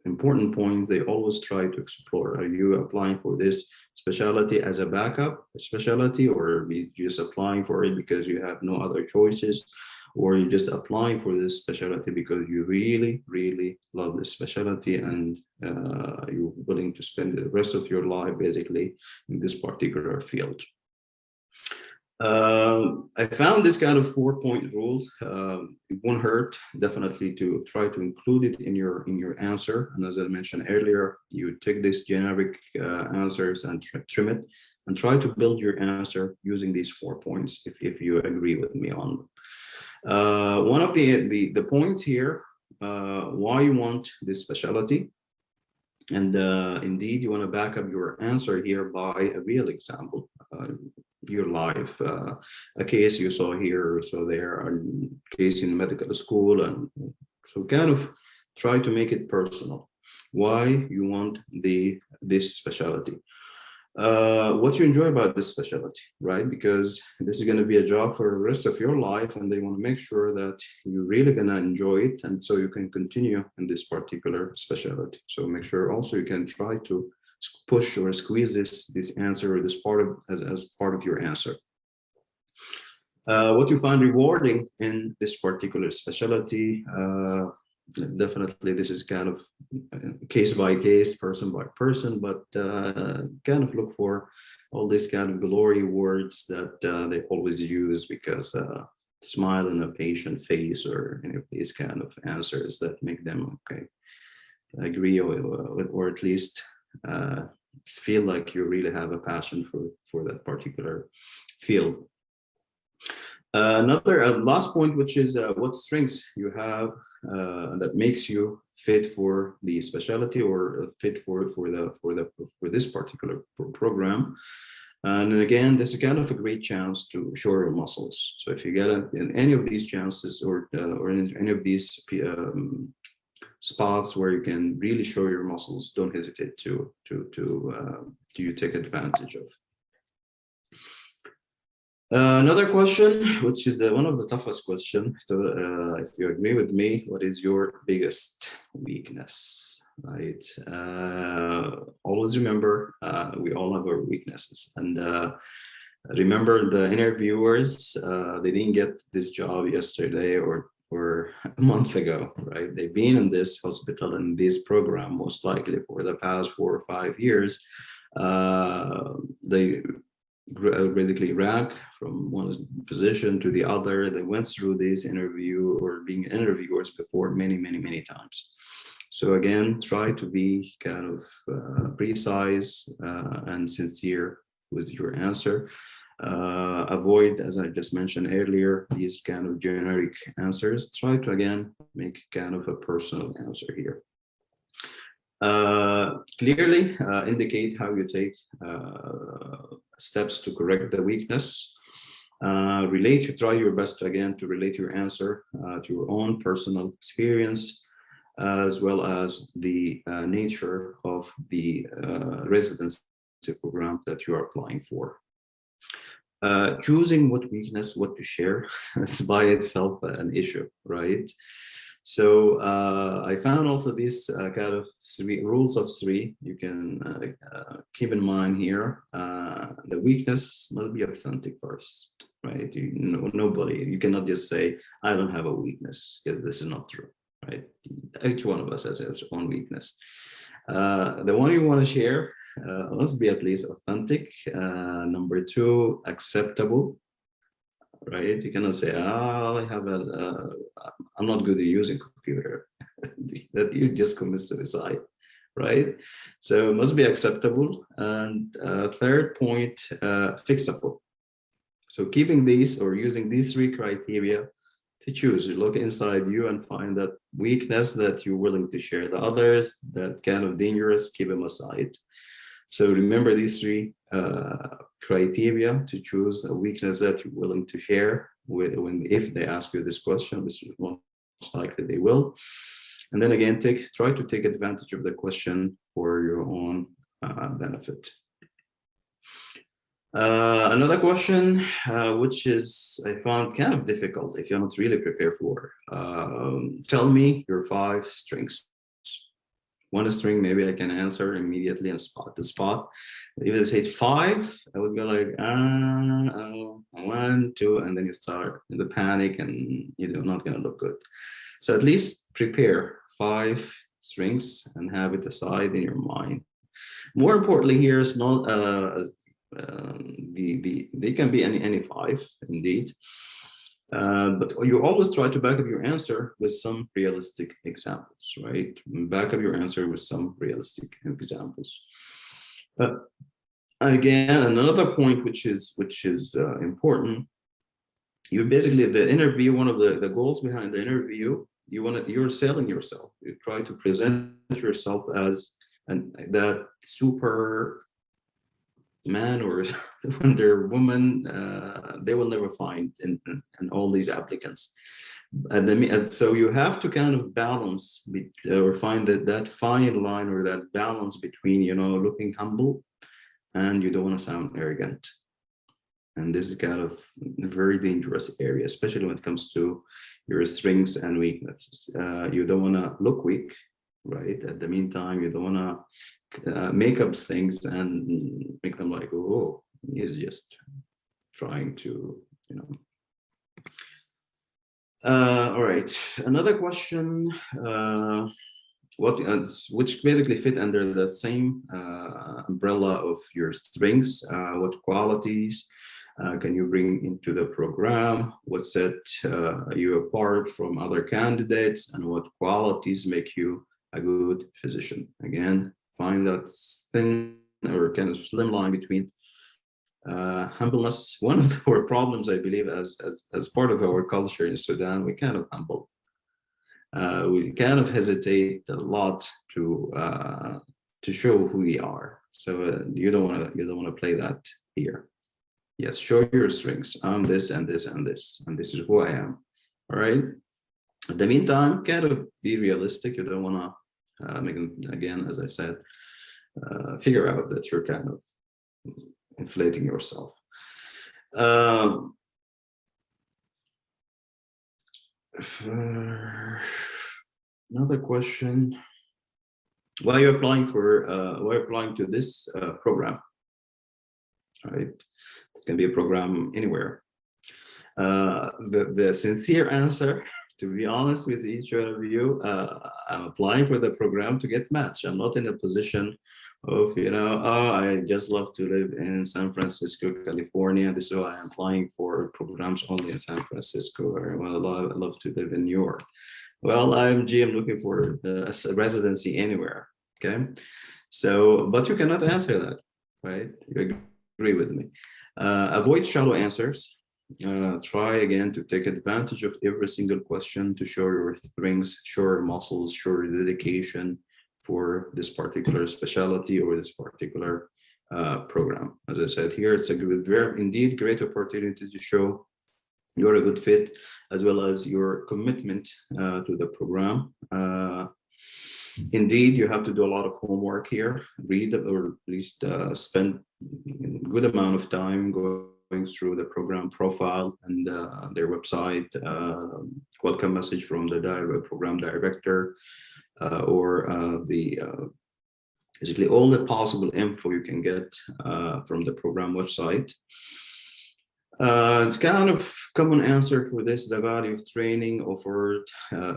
important point they always try to explore. Are you applying for this specialty as a backup specialty, or are you just applying for it because you have no other choices, or you're just applying for this specialty because you really, really love this specialty and you're willing to spend the rest of your life basically in this particular field? I found this kind of 4-point rules. It won't hurt definitely to try to include it in your answer. And as I mentioned earlier, you take these generic answers and trim it and try to build your answer using these 4 points if you agree with me on them. One of the points here, why you want this specialty. And indeed, you want to back up your answer here by a real example. Your life, a case you saw here, so there, a case in medical school, and so kind of try to make it personal. Why you want this specialty? What you enjoy about this specialty, right? Because this is going to be a job for the rest of your life, and they want to make sure that you're really going to enjoy it, and so you can continue in this particular specialty. So make sure also you can try to push or squeeze this answer or this part of as part of your answer. What you find rewarding in this particular specialty, definitely this is kind of case by case, person by person, but kind of look for all these kind of glory words that they always use, because smile on a patient face or any of these kind of answers that make them agree or at least feel like you really have a passion for that particular field. Another last point, which is what strengths you have that makes you fit for the specialty or fit for this particular program. And again, this is kind of a great chance to show your muscles. So if you get in any of these chances or in any of these spots where you can really show your muscles. Don't hesitate to take advantage of. Another question, which is one of the toughest questions. So if you agree with me, what is your biggest weakness? Right. Always remember, we all have our weaknesses, and remember the interviewers. They didn't get this job yesterday or a month ago, right? They've been in this hospital and this program most likely for the past 4 or 5 years. They basically rank from one position to the other. They went through this interview or being interviewers before many times. So again, try to be kind of precise and sincere with your answer. Avoid, as I just mentioned earlier, these kind of generic answers. Try to again make kind of a personal answer here. Clearly indicate how you take steps to correct the weakness. Try your best to relate your answer to your own personal experience, as well as the nature of the residency program that you are applying for. Choosing what weakness, what to share, is by itself an issue, right? So I found also these kind of rules of 3 you can keep in mind here. The weakness must be authentic first, right? Nobody, you cannot just say, I don't have a weakness, because this is not true, right? Each one of us has his own weakness. The one you want to share must be at least authentic. Number 2, acceptable. Right, you cannot say, oh, I'm not good at using computer. That you just commit suicide, right? So it must be acceptable. And third point, fixable. So keeping these or using these 3 criteria to choose. You look inside you and find that weakness that you're willing to share. The others that kind of dangerous, keep them aside. So remember these 3 criteria to choose a weakness that you're willing to share if they ask you this question, which is most likely they will. And then again, try to take advantage of the question for your own benefit. Another question, which is I found kind of difficult if you're not really prepared for. Tell me your 5 strengths. One string, maybe I can answer immediately and spot. If they say 5, I would go like 1, 2, and then you start in the panic, and you're not going to look good. So at least prepare 5 strings and have it aside in your mind. More importantly, here is not they can be any 5 indeed. But you always try to back up your answer with some realistic examples, right? Back up your answer with some realistic examples. But again, another point which is important. You basically, the interview, one of the goals behind the interview, you're selling yourself. You try to present yourself as that super man or Wonder Woman they will never find in all these applicants. And so you have to kind of balance or find that fine line or that balance between, looking humble and you don't want to sound arrogant. And this is kind of a very dangerous area, especially when it comes to your strengths and weaknesses. You don't want to look weak, right? At the meantime, you don't want to make up things and make them like, oh, he's just trying to, all right, another question, which basically fit under the same umbrella of your strengths. What qualities can you bring into the program? What set you apart from other candidates, and what qualities make you a good physician? Again, find that thin or kind of slim line between humbleness. One of our problems, I believe, as part of our culture in Sudan, we kind of humble. We kind of hesitate a lot to show who we are. So you don't want to play that here. Yes, show your strengths. I'm this and this and this, and this is who I am. All right. In the meantime, kind of be realistic. You don't want to make them, again, as I said, figure out that you're kind of inflating yourself. Another question: why are you applying for? Why are you applying to this program? Right, it can be a program anywhere. The sincere answer, to be honest with each one of you, I'm applying for the program to get matched. I'm not in a position of, oh, I just love to live in San Francisco, California. This is why I'm applying for programs only in San Francisco, or well, I love to live in New York. Well, I'm looking for a residency anywhere. Okay, so, but you cannot answer that, right? You agree with me. Avoid shallow answers. Try again to take advantage of every single question to show your strengths, show your muscles, show your dedication for this particular specialty or this particular program. As I said here, it's a very indeed great opportunity to show you're a good fit, as well as your commitment to the program. Indeed, you have to do a lot of homework here, read or at least spend a good amount of time going through the program profile and their website, welcome message from the program director, or basically all the possible info you can get from the program website. It's kind of common answer for this: the value of training offered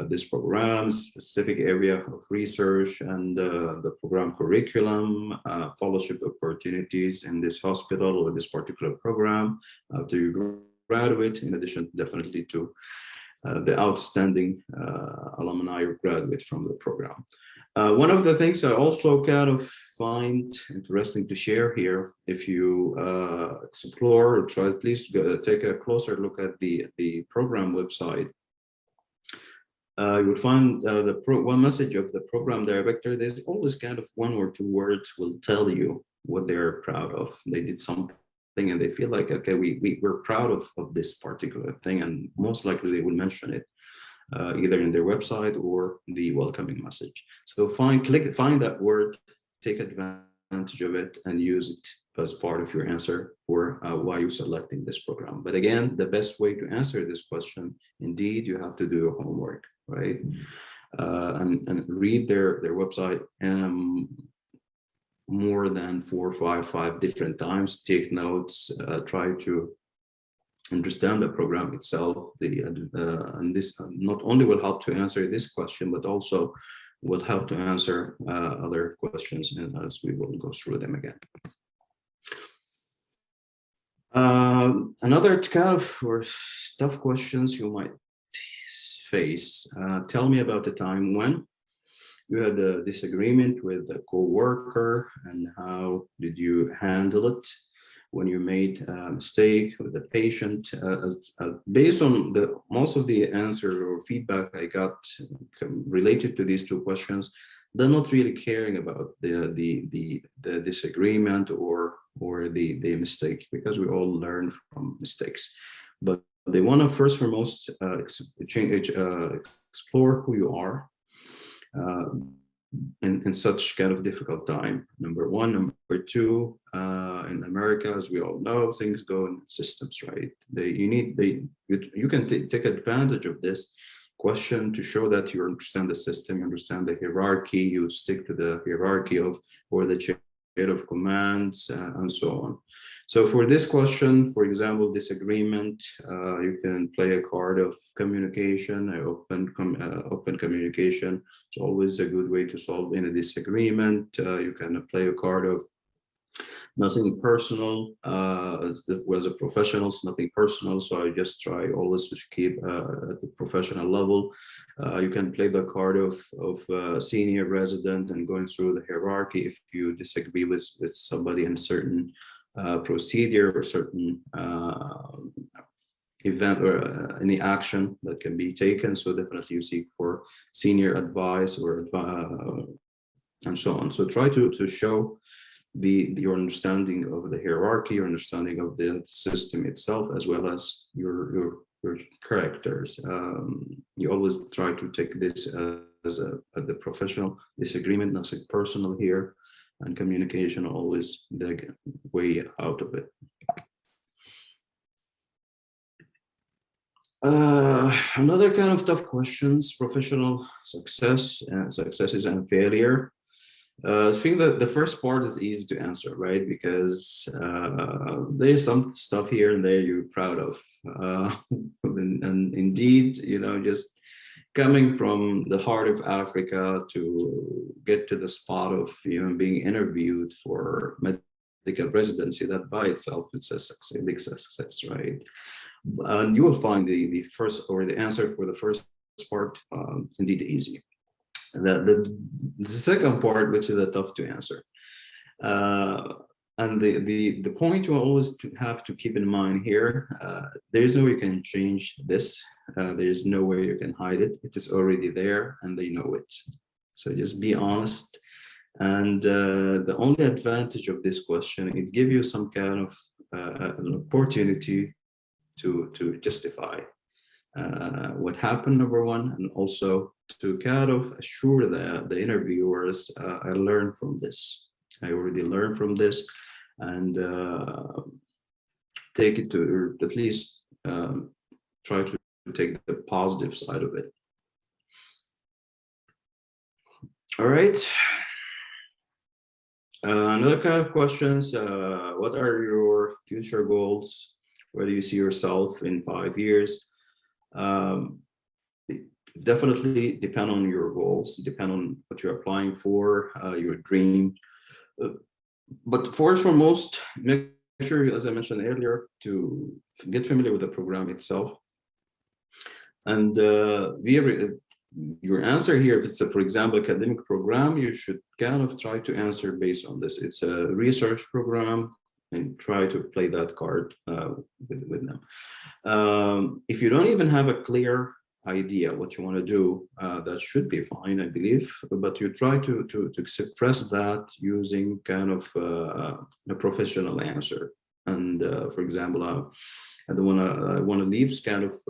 this program, specific area of research, and the program curriculum, fellowship opportunities in this hospital or this particular program after you graduate, in addition definitely to the outstanding alumni or graduate from the program. One of the things I also kind of find interesting to share here, if you explore or try at least take a closer look at the program website, you will find one message of the program director. There's always kind of one or two words will tell you what they're proud of. They did something and they feel like, okay, we're proud of this particular thing, and most likely they will mention it either in their website or the welcoming message. So find that word, take advantage of it, and use it as part of your answer for why you're selecting this program. But again, the best way to answer this question, indeed, you have to do your homework, right? And read their website more than 4 or 5 different times. Take notes, try to understand the program itself. And this not only will help to answer this question, but also will help to answer other questions, and as we will go through them again. Another kind of or tough questions you might face. Tell me about the time when you had a disagreement with a co-worker, and how did you handle it when you made a mistake with the patient? Based on most of the answer or feedback I got related to these two questions, they're not really caring about the disagreement or the mistake, because we all learn from mistakes. But they want to first and foremost explore who you are in such kind of difficult time. Number one. Number two, in America, as we all know, things go in systems, right? You can take advantage of this question to show that you understand the system, you understand the hierarchy, you stick to the hierarchy of, or the chain of commands, and so on. So for this question, for example, disagreement, you can play a card of communication, open communication. It's always a good way to solve any disagreement. You can play a card of nothing personal. It was a professional, it's nothing personal, so I just try always to keep at the professional level. You can play the card of senior resident and going through the hierarchy if you disagree with somebody in certain procedure or certain event or any action that can be taken. So definitely you seek for senior advice or and so on. So try to show your understanding of the hierarchy, your understanding of the system itself, as well as your your characters. You always try to take this as the professional disagreement, nothing personal here, and communication always the way out of it. Another kind of tough questions: professional successes and failure. I think that the first part is easy to answer, right? Because there's some stuff here and there you're proud of, and indeed, you know, just coming from the heart of Africa to get to the spot of, you know, being interviewed for medical residency, that by itself is a success, a big success, right? And you will find the first, or the answer for the first part indeed easy. The second part, which is tough to answer, and the point you always have to keep in mind here, there is no way you can change this. There is no way you can hide it. It is already there, and they know it. So just be honest. And the only advantage of this question, it gives you some kind of an opportunity to justify what happened, number one, and also to kind of assure the interviewers, I learned from this. I already learned from this, and take it to, or at least try to take the positive side of it. All right. Another kind of questions, what are your future goals? Where do you see yourself in 5 years? Definitely depend on your goals, depend on what you're applying for, your dream. But first and foremost, make sure, as I mentioned earlier, to get familiar with the program itself. And your answer here, if it's a, for example, academic program, you should kind of try to answer based on this. It's a research program, and try to play that card with them. If you don't even have a clear idea what you want to do, that should be fine, I believe, but you try to express that using kind of a professional answer. And for example, I want to leave kind of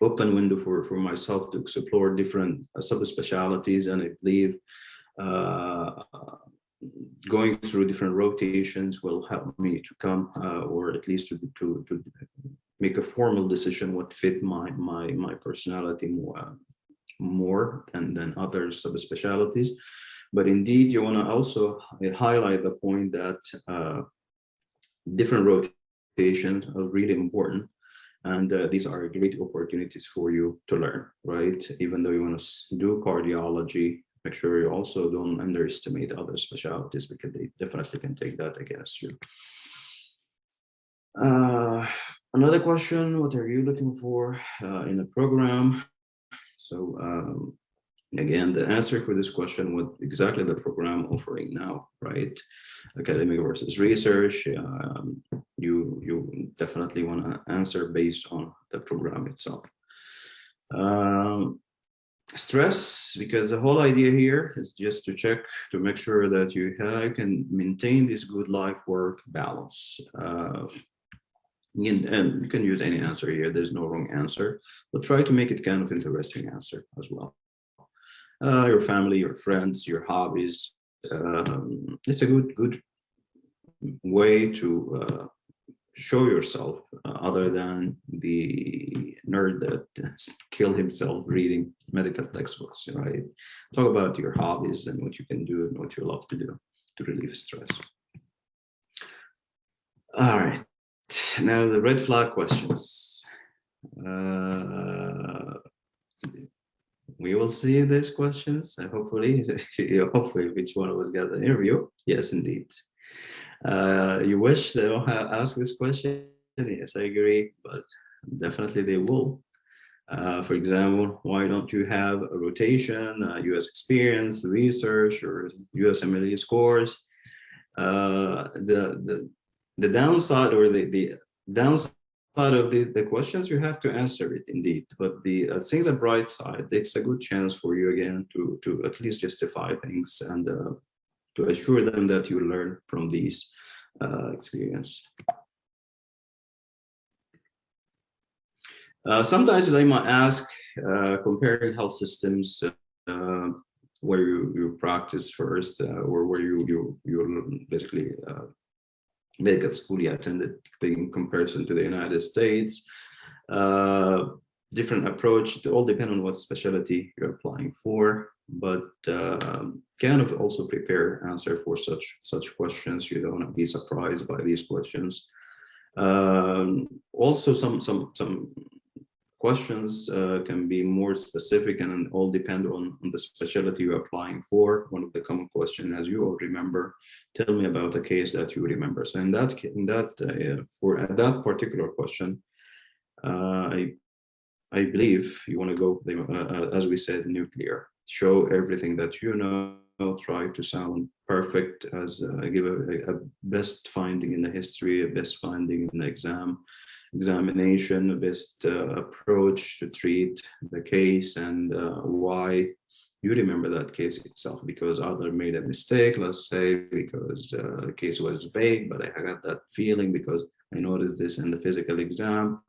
open window for myself to explore different subspecialties, and I believe going through different rotations will help me to come, or at least to make a formal decision what fit my personality more than other subspecialties. But indeed, you want to also highlight the point that different rotations are really important, and these are great opportunities for you to learn, right? Even though you want to do cardiology, make sure you also don't underestimate other specialties, because they definitely can take that against you. Another question, what are you looking for in a program? So again, the answer for this question, what exactly the program offering now, right? Academic versus research. You definitely want to answer based on the program itself. Stress, because the whole idea here is just to check to make sure that you can maintain this good life work balance. And you can use any answer here, there's no wrong answer, but try to make it kind of interesting answer as well. Your family, your friends, your hobbies, it's a good way to show yourself, other than the nerd that killed himself reading medical textbooks, right? Talk about your hobbies and what you can do and what you love to do to relieve stress. All right, now the red flag questions. We will see these questions, and hopefully which one of us got an interview. Yes, indeed. You wish they don't ask this question? Yes, I agree, but definitely they will. For example, why don't you have a rotation, US experience, research, or USMLE scores? The downside, or the downside of the questions, you have to answer it indeed, but I think the bright side, it's a good chance for you again to at least justify things, and to assure them that you learn from these experience. Sometimes they might ask, comparing health systems, where you practice first, or where you basically medical school you attended in comparison to the United States. Different approach. It all depend on what specialty you're applying for, but kind of also prepare answer for such questions. You don't want to be surprised by these questions. Also, some questions can be more specific and all depend on the specialty you're applying for. One of the common questions, as you all remember, tell me about a case that you remember. So in that for that particular question, I believe you want to go, as we said, nuclear. Show everything that you know. Try to sound perfect, as give a best finding in the history, a best finding in the examination, the best approach to treat the case, and why you remember that case itself, because other made a mistake, let's say, because the case was vague, but I got that feeling because I noticed this in the physical exam.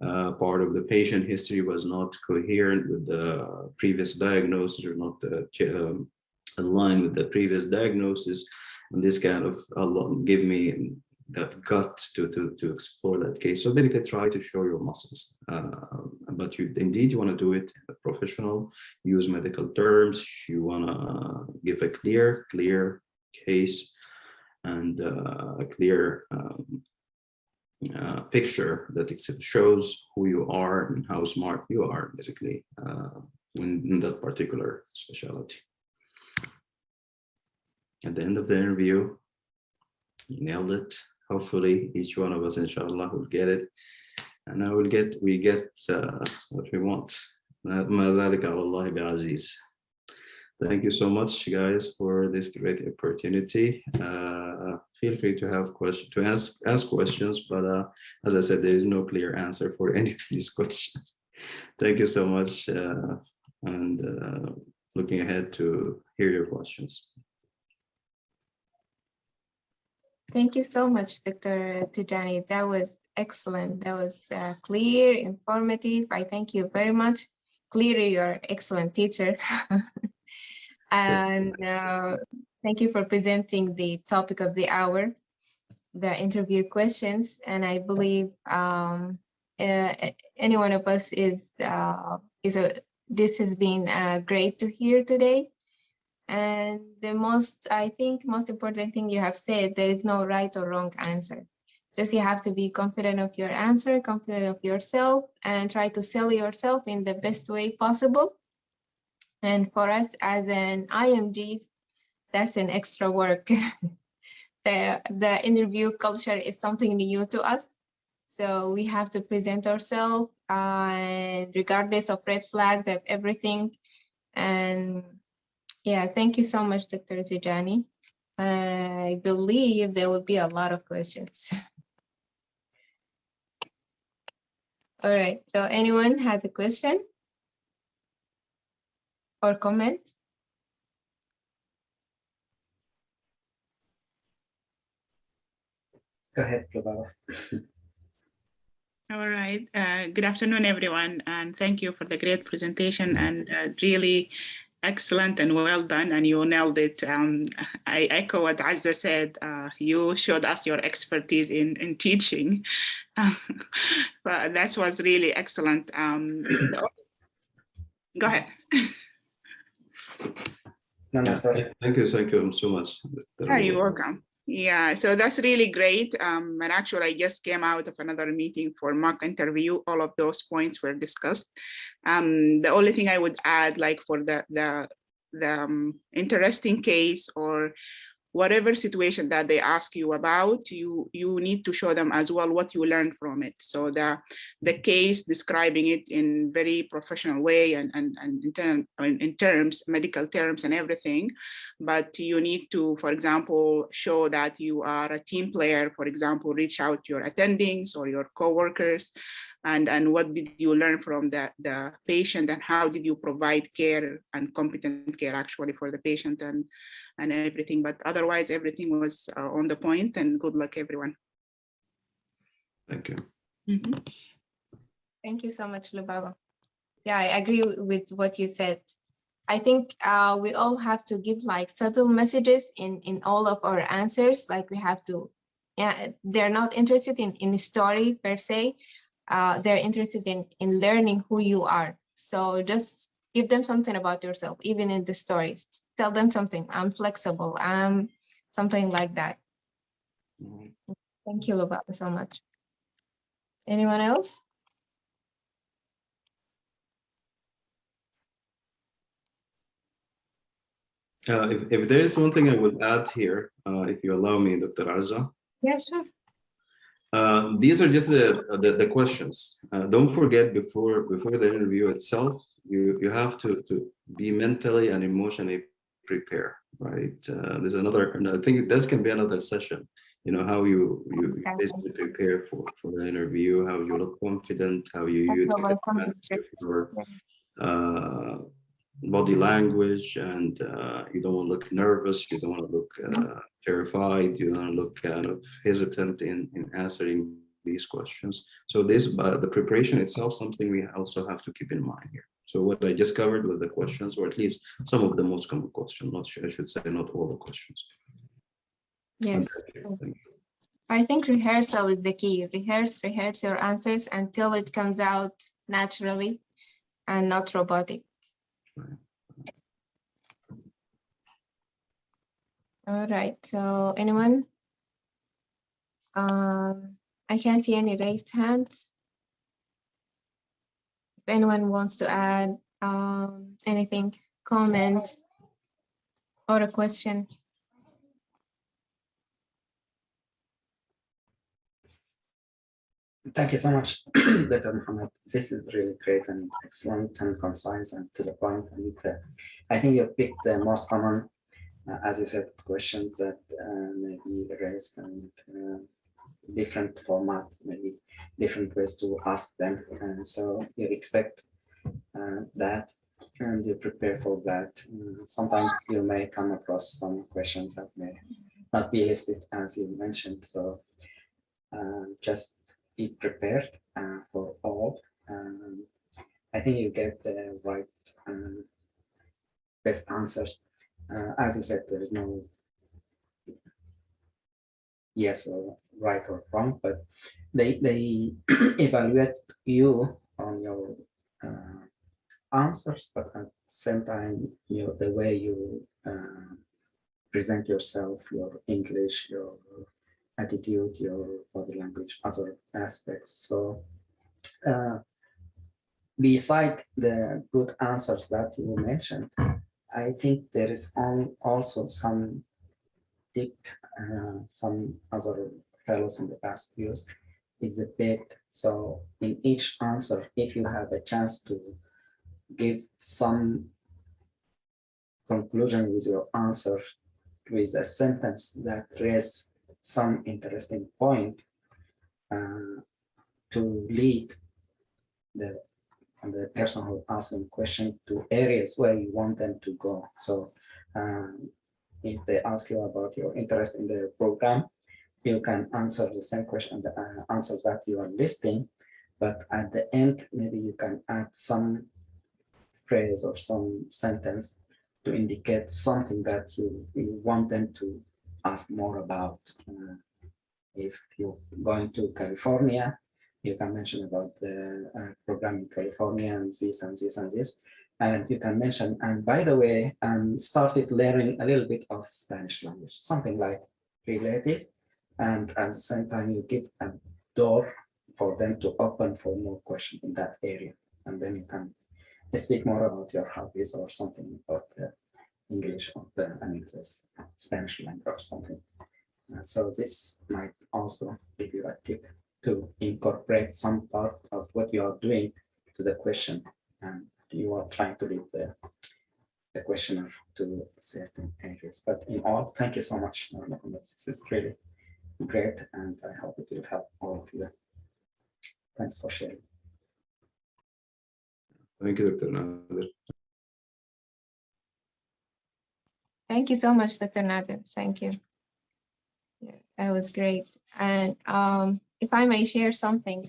Part of the patient history was not coherent with the previous diagnosis, or not aligned with the previous diagnosis, and this kind of give me that gut to explore that case. So basically try to show your muscles, but you want to do it professional, use medical terms, you want to give a clear case and a clear picture that shows who you are and how smart you are, basically, in that particular specialty. At the end of the interview, you nailed it. Hopefully each one of us, inshallah, will get it, and we get what we want. Thank you so much, guys, for this great opportunity. Feel free to have questions, ask questions, but as I said, there is no clear answer for any of these questions. Thank you so much, and looking ahead to hear your questions. Thank you so much, Dr. Tijani. That was excellent. That was clear, informative. I thank you very much. Clearly, you're an excellent teacher. And thank you for presenting the topic of the hour, the interview questions. And I believe any one of us this has been great to hear today. And I think most important thing you have said, there is no right or wrong answer. Just you have to be confident of your answer, confident of yourself, and try to sell yourself in the best way possible. And for us as an IMGs, that's an extra work. The interview culture is something new to us. So we have to present ourselves, and regardless of red flags of everything. And yeah, thank you so much, Dr. Tijani. I believe there will be a lot of questions. All right, so anyone has a question or comment? Go ahead, Lubaba. All right. Good afternoon, everyone, and thank you for the great presentation, and really excellent and well done, and you nailed it. I echo what Azza said. You showed us your expertise in teaching. But that was really excellent. Go ahead. No, sorry. Thank you so much. You're welcome. Yeah, so that's really great. And actually, I just came out of another meeting for mock interview. All of those points were discussed. The only thing I would add, like for the interesting case or whatever situation that they ask you about, you need to show them as well what you learned from it. So the case, describing it in very professional way and in terms, medical terms and everything. But you need to, for example, show that you are a team player. For example, reach out to your attendings or your coworkers, and what did you learn from the patient, and how did you provide care and competent care actually for the patient and everything. But otherwise, everything was on the point, and good luck, everyone. Thank you. Mm-hmm. Thank you so much, Lubaba. Yeah, I agree with what you said. I think we all have to give like subtle messages in all of our answers. Like we have to, yeah, they're not interested in the story per se. They're interested in learning who you are. So just give them something about yourself, even in the stories. Tell them something. I'm flexible. I'm something like that. Thank you, Lubaba, so much. Anyone else? If there is something I would add here, if you allow me, Dr. Azza. Yeah, sure. These are just the questions. Don't forget before the interview itself, you have to be mentally and emotionally prepared, right? There's another, and I think this can be another session. You know how you basically prepare for the interview, how you look confident, how you take advantage of your body language, and you don't want to look nervous, you don't want to look terrified, you don't want to look kind of hesitant in answering these questions. So this, the preparation itself, something we also have to keep in mind here. So what I just covered with the questions, or at least some of the most common questions, not I should say not all the questions. Yes. I think rehearsal is the key. Rehearse your answers until it comes out naturally and not robotic. All right, so anyone? I can't see any raised hands. If anyone wants to add anything, comment, or a question. Thank you so much, Dr. Mohammed. This is really great and excellent and concise and to the point. And I think you picked the most common, as you said, questions that may be raised and different format, maybe different ways to ask them. And so you expect that and you prepare for that. Sometimes you may come across some questions that may not be listed as you mentioned. So just be prepared for all. I think you get the right best answers. As you said, there is no yes or right or wrong, but they evaluate you on your answers, but at the same time, the way you present yourself, your English, your attitude, your body language, other aspects. So beside the good answers that you mentioned, I think there is also some tip some other fellows in the past used is the bit. So in each answer, if you have a chance to give some conclusion with your answer with a sentence that raises some interesting point to lead the person who asking question to areas where you want them to go. So if they ask you about your interest in the program, you can answer the same question, the answers that you are listing, but at the end, maybe you can add some phrase or some sentence to indicate something that you want them to ask more about. If you're going to California, you can mention about the program in California and this and this and this. And you can mention, and by the way, started learning a little bit of Spanish language, something like related. And at the same time, you give a door for them to open for more questions in that area. And then you can speak more about your hobbies or something about the English or the Spanish language or something. So this might also give you a tip to incorporate some part of what you are doing to the question, and you are trying to lead the questioner to certain areas. But in all, thank you so much. This is really great, and I hope it will help all of you. Thanks for sharing. Thank you, Dr. Nader. Thank you so much, Dr. Nader. Thank you. Yeah, that was great. And if I may share something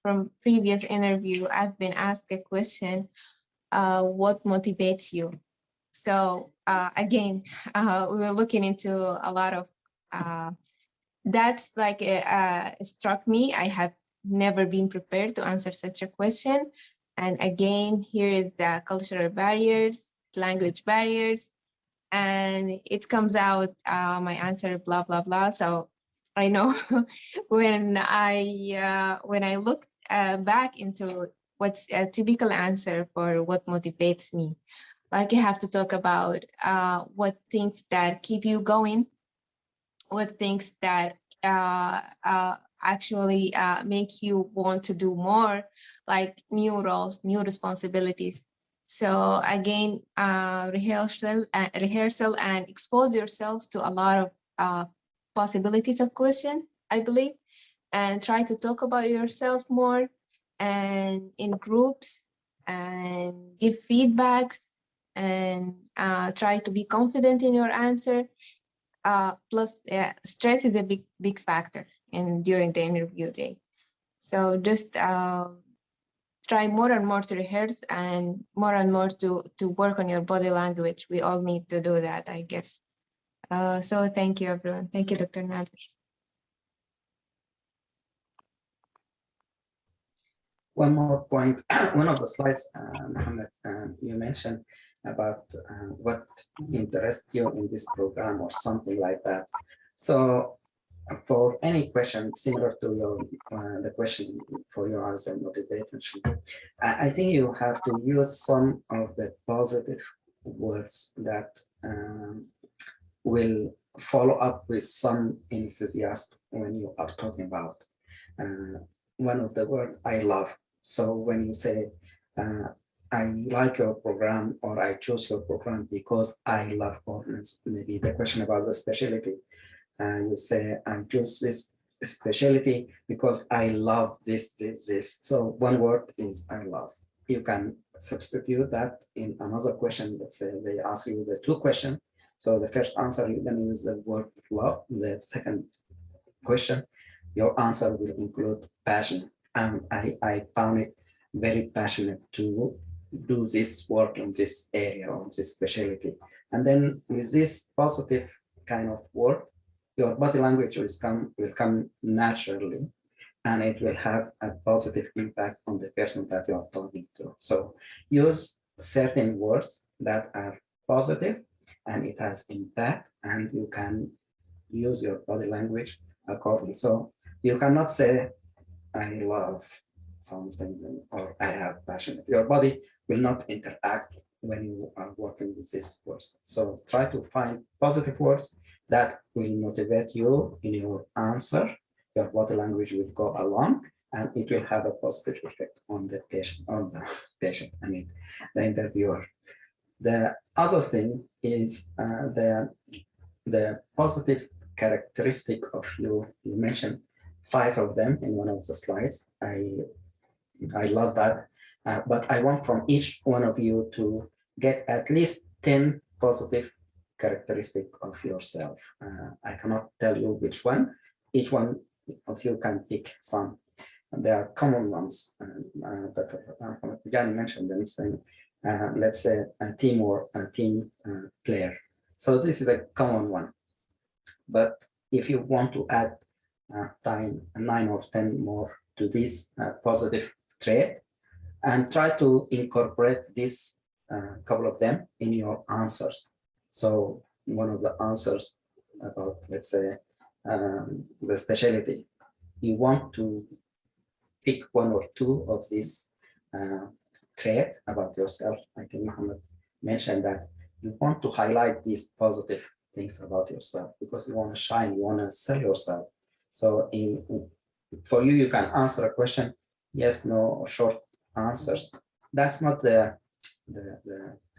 from previous interview, I've been asked a question, what motivates you? So again, we were looking into a lot of, that's like, struck me. I have never been prepared to answer such a question. And again, here is the cultural barriers, language barriers, and it comes out, my answer, blah, blah, blah. So I know when I look back into what's a typical answer for what motivates me, like you have to talk about what things that keep you going, what things that actually make you want to do more, like new roles, new responsibilities. So again, rehearsal and expose yourselves to a lot of possibilities of question, I believe, and try to talk about yourself more and in groups and give feedbacks and try to be confident in your answer. Plus, stress is a big factor during the interview day. So just try more and more to rehearse and more to work on your body language. We all need to do that, I guess. So thank you, everyone. Thank you, Dr. Nader. One more point, one of the slides, Mohammed, you mentioned about what interests you in this program or something like that. So for any question similar to your the question for your answer motivation, I think you have to use some of the positive words that will follow up with some enthusiasm when you are talking about one of the word I love. So when you say, I like your program or I chose your program because I love ordnance, maybe the question about the specialty, you say, I choose this specialty because I love this. So one word is I love. You can substitute that in another question. Let's say they ask you the two questions. So the first answer, you can use the word love. The second question, your answer will include passion. And I found it very passionate to do this work in this area or this specialty. And then with this positive kind of word, your body language will come naturally, and it will have a positive impact on the person that you are talking to. So use certain words that are positive and it has impact, and you can use your body language accordingly. So you cannot say, I love something or I have passion. Your body will not interact when you are working with these words. So try to find positive words that will motivate you in your answer. Your body language will go along and it will have a positive effect on the patient, I mean, the interviewer. The other thing is the positive characteristic of you. You mentioned 5 of them in one of the slides. I love that. But I want from each one of you to get at least 10 positive characteristic of yourself. I cannot tell you which one. Each one of you can pick some. And there are common ones that Jan mentioned them, saying, let's say a team or a team player. So this is a common one. But if you want to add 9 or 10 more to this positive trait, and try to incorporate this couple of them in your answers. So one of the answers about, let's say, the specialty, you want to pick 1 or 2 of these trait about yourself. I think Mohammed mentioned that you want to highlight these positive things about yourself because you want to shine, you want to sell yourself. So for you, you can answer a question, yes, no, or short answers. That's not the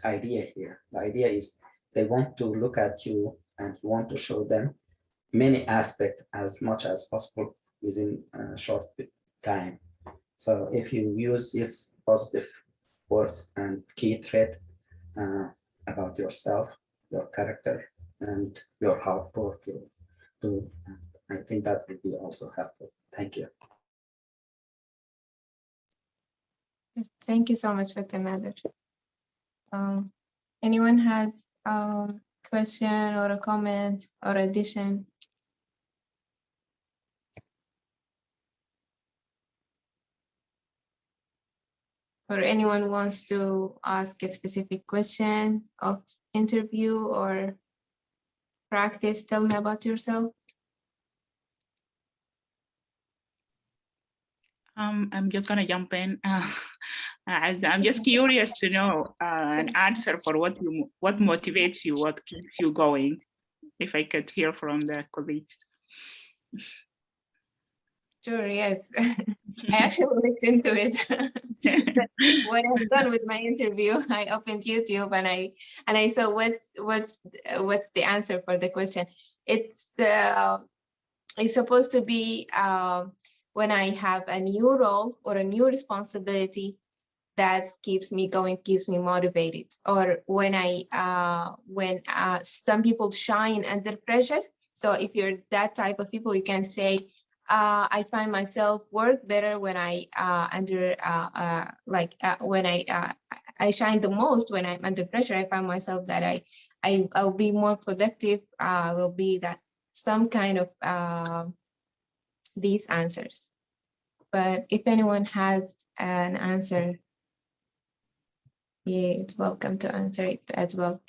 idea here. The idea is they want to look at you and you want to show them many aspects as much as possible within a short time. So if you use these positive words and key trait about yourself, your character, and your hard work, I think that would be also helpful. Thank you. Thank you so much, Dr. Nader. Anyone has question or a comment or addition? Or anyone wants to ask a specific question of interview or practice, tell me about yourself. I'm just gonna jump in. I'm just curious to know an answer for what motivates you, what keeps you going. If I could hear from the colleagues. Sure, yes. I actually looked into it. When I'm done with my interview, I opened YouTube and I saw what's the answer for the question. It's supposed to be when I have a new role or a new responsibility that keeps me going, keeps me motivated. Or when some people shine under pressure. So if you're that type of people, you can say, I find myself work better when I when I shine the most when I'm under pressure. I find myself that I'll be more productive. Will be that some kind of these answers. But if anyone has an answer, yeah, it's welcome to answer it as well.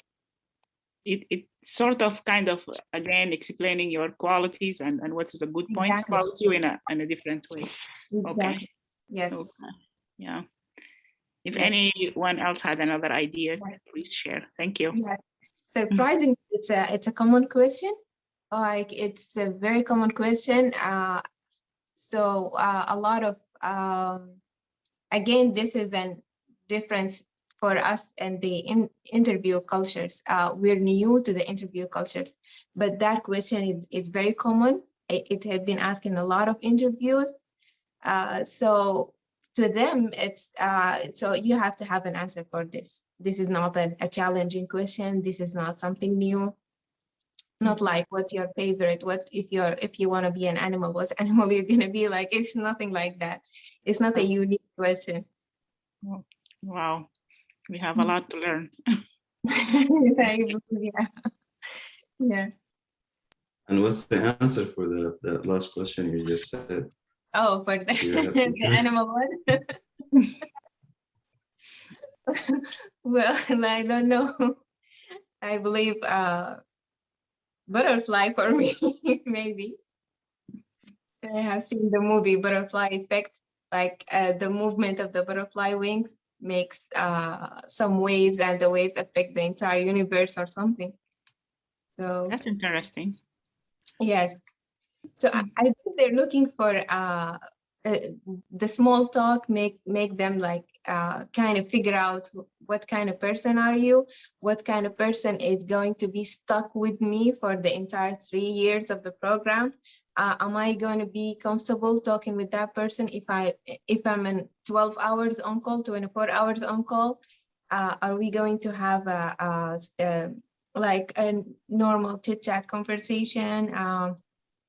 It sort of kind of again explaining your qualities and what's the good points Exactly. about you in a different way. Okay. Exactly. Yes. Okay. Yeah. If Yes. anyone else had another idea, please share. Thank you. Yes. Surprisingly, it's a common question. Like it's a very common question. So a lot of again, this is a difference for us and the interview cultures. We're new to the interview cultures, but that question is very common. It has been asked in a lot of interviews. So to them, it's so you have to have an answer for this. This is not a challenging question. This is not something new. Not like what's your favorite, what if you want to be an animal, what animal you're gonna be like. It's nothing like that. It's not a unique question. Wow, we have a lot to learn. Yeah. Yeah. And what's the answer for the last question you just said? Oh, for the, the animal one. Well, I don't know. I believe butterfly for me, maybe. I have seen the movie Butterfly Effect, like the movement of the butterfly wings makes some waves and the waves affect the entire universe or something. So that's interesting. Yes. So I think they're looking for the small talk make them like kind of figure out what kind of person are you, what kind of person is going to be stuck with me for the entire 3 years of the program. Am I going to be comfortable talking with that person if I'm in 12 hours on call, 24 hours on call? Are we going to have like a normal chit chat conversation?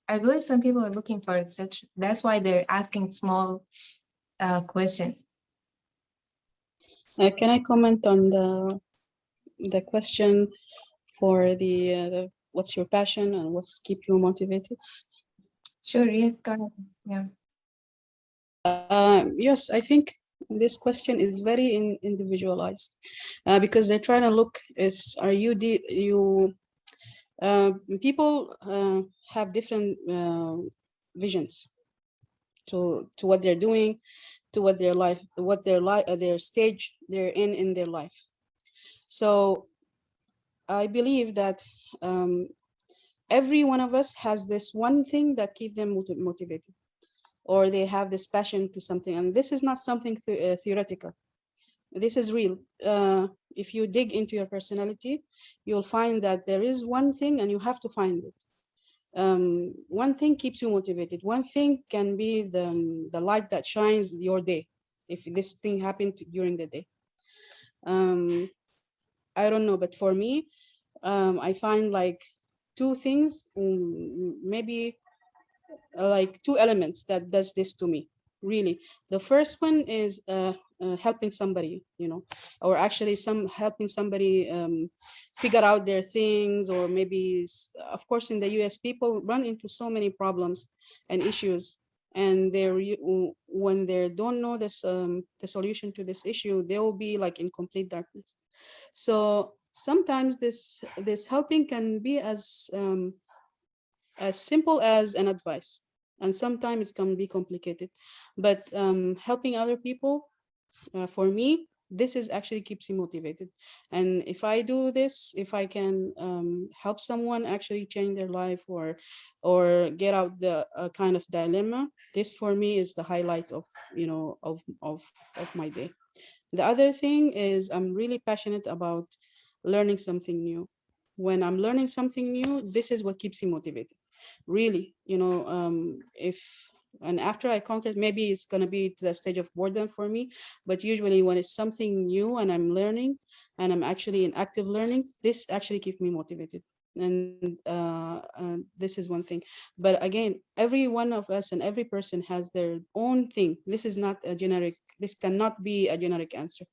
I believe some people are looking for such. That's why they're asking small questions. Can I comment on the question for the what's your passion and what's keep you motivated? Sure. Yes. Go ahead. Yeah. Yes, I think this question is very individualized because they're trying to look is are you people have different visions to what they're doing, to what their stage they're in their life. So I believe that every one of us has this one thing that keeps them motivated, or they have this passion to something, and this is not something theoretical. This is real. If you dig into your personality, you'll find that there is one thing and you have to find it. One thing keeps you motivated. One thing can be the light that shines your day if this thing happened during the day. I don't know, but for me, I find like two things, maybe like two elements that does this to me. Really, the first one is helping somebody, or actually helping somebody figure out their things, or maybe, of course, in the US, people run into so many problems and issues, and when they don't know this the solution to this issue, they will be like in complete darkness. So sometimes this helping can be as simple as an advice, and sometimes it can be complicated, but helping other people, for me, this is actually keeps me motivated. And if I do this, if I can help someone actually change their life, or get out the kind of dilemma, this for me is the highlight of of my day. The other thing is, I'm really passionate about learning something new. When I'm learning something new, this is what keeps me motivated. Really, and after I conquer, maybe it's going to be to the stage of boredom for me, but usually when it's something new and I'm learning, and I'm actually in active learning, this actually keeps me motivated. And this is one thing. But again, every one of us and every person has their own thing. This is not a generic, this cannot be a generic answer.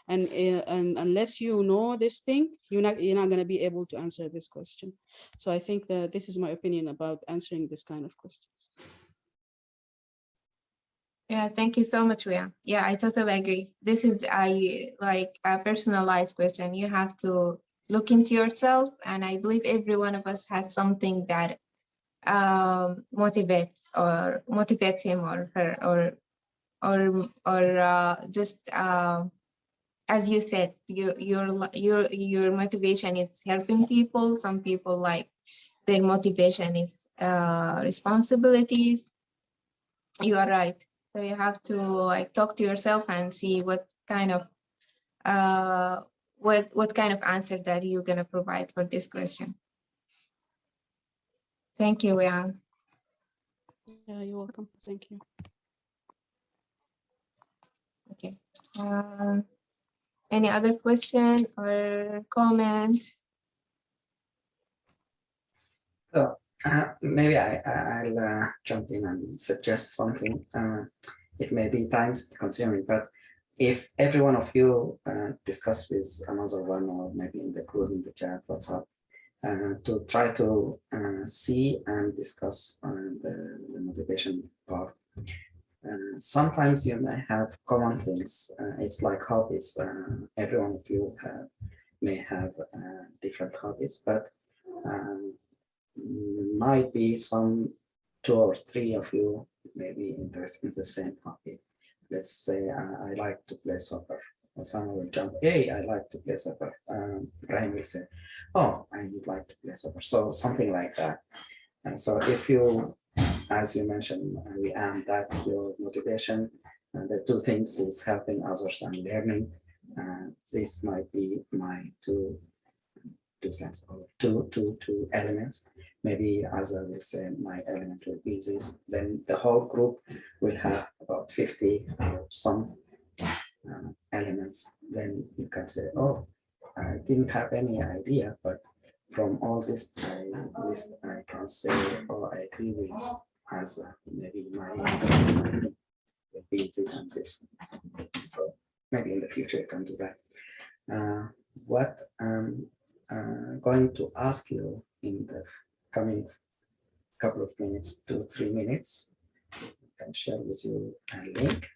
And unless you know this thing, you're not going to be able to answer this question. So I think that this is my opinion about answering this kind of questions. Yeah, thank you so much, Ria. Yeah, I totally agree. This is like a personalized question. You have to look into yourself, and I believe every one of us has something that motivates him or her, or just as you said, your motivation is helping people. Some people, like, their motivation is responsibilities. You are right. So you have to like talk to yourself and see what kind of what kind of answer that you're gonna provide for this question. Thank you, Ria. Yeah, you're welcome. Thank you. Okay. Any other question or comment? So maybe I'll jump in and suggest something. It may be time consuming, but if every one of you discuss with another one, or maybe in the group, in the chat, WhatsApp, to try to see and discuss the motivation part. Sometimes you may have common things. It's like hobbies. Every one of you may have different hobbies, but might be some 2 or 3 of you may be interested in the same hobby. Let's say I like to play soccer. Someone will jump, hey, I like to play soccer. Brian will say, oh, I would like to play soccer. So something like that. And so if you, as you mentioned, we add that your motivation, the 2 things is helping others and learning. This might be my two cents, or two elements. Maybe as I will say, my element will be this. Then the whole group will have about 50 or some elements. Then you can say, oh, I didn't have any idea, but from all this list, I can say, oh, I agree with, as maybe my interest will be this and this. So maybe in the future you can do that. What I'm going to ask you in the coming couple of minutes, 2-3 minutes, I can share with you a link.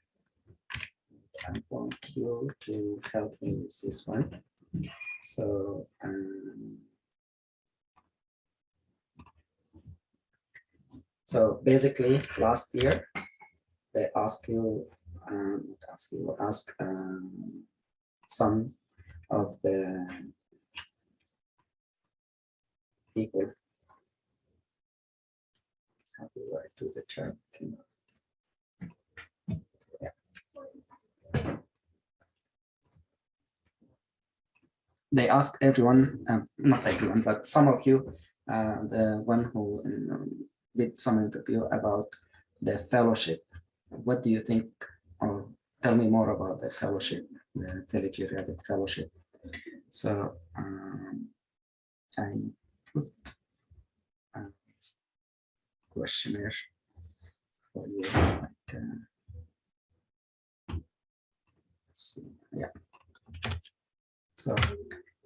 I want you to help me with this one. So basically, last year they ask some of the people. How do I do the chat? Yeah. They ask everyone, not everyone, but some of you, the one who did some interview about the fellowship. What do you think, or tell me more about the fellowship, the Telegeriatric fellowship? So I put a questionnaire for you. Like, Yeah. So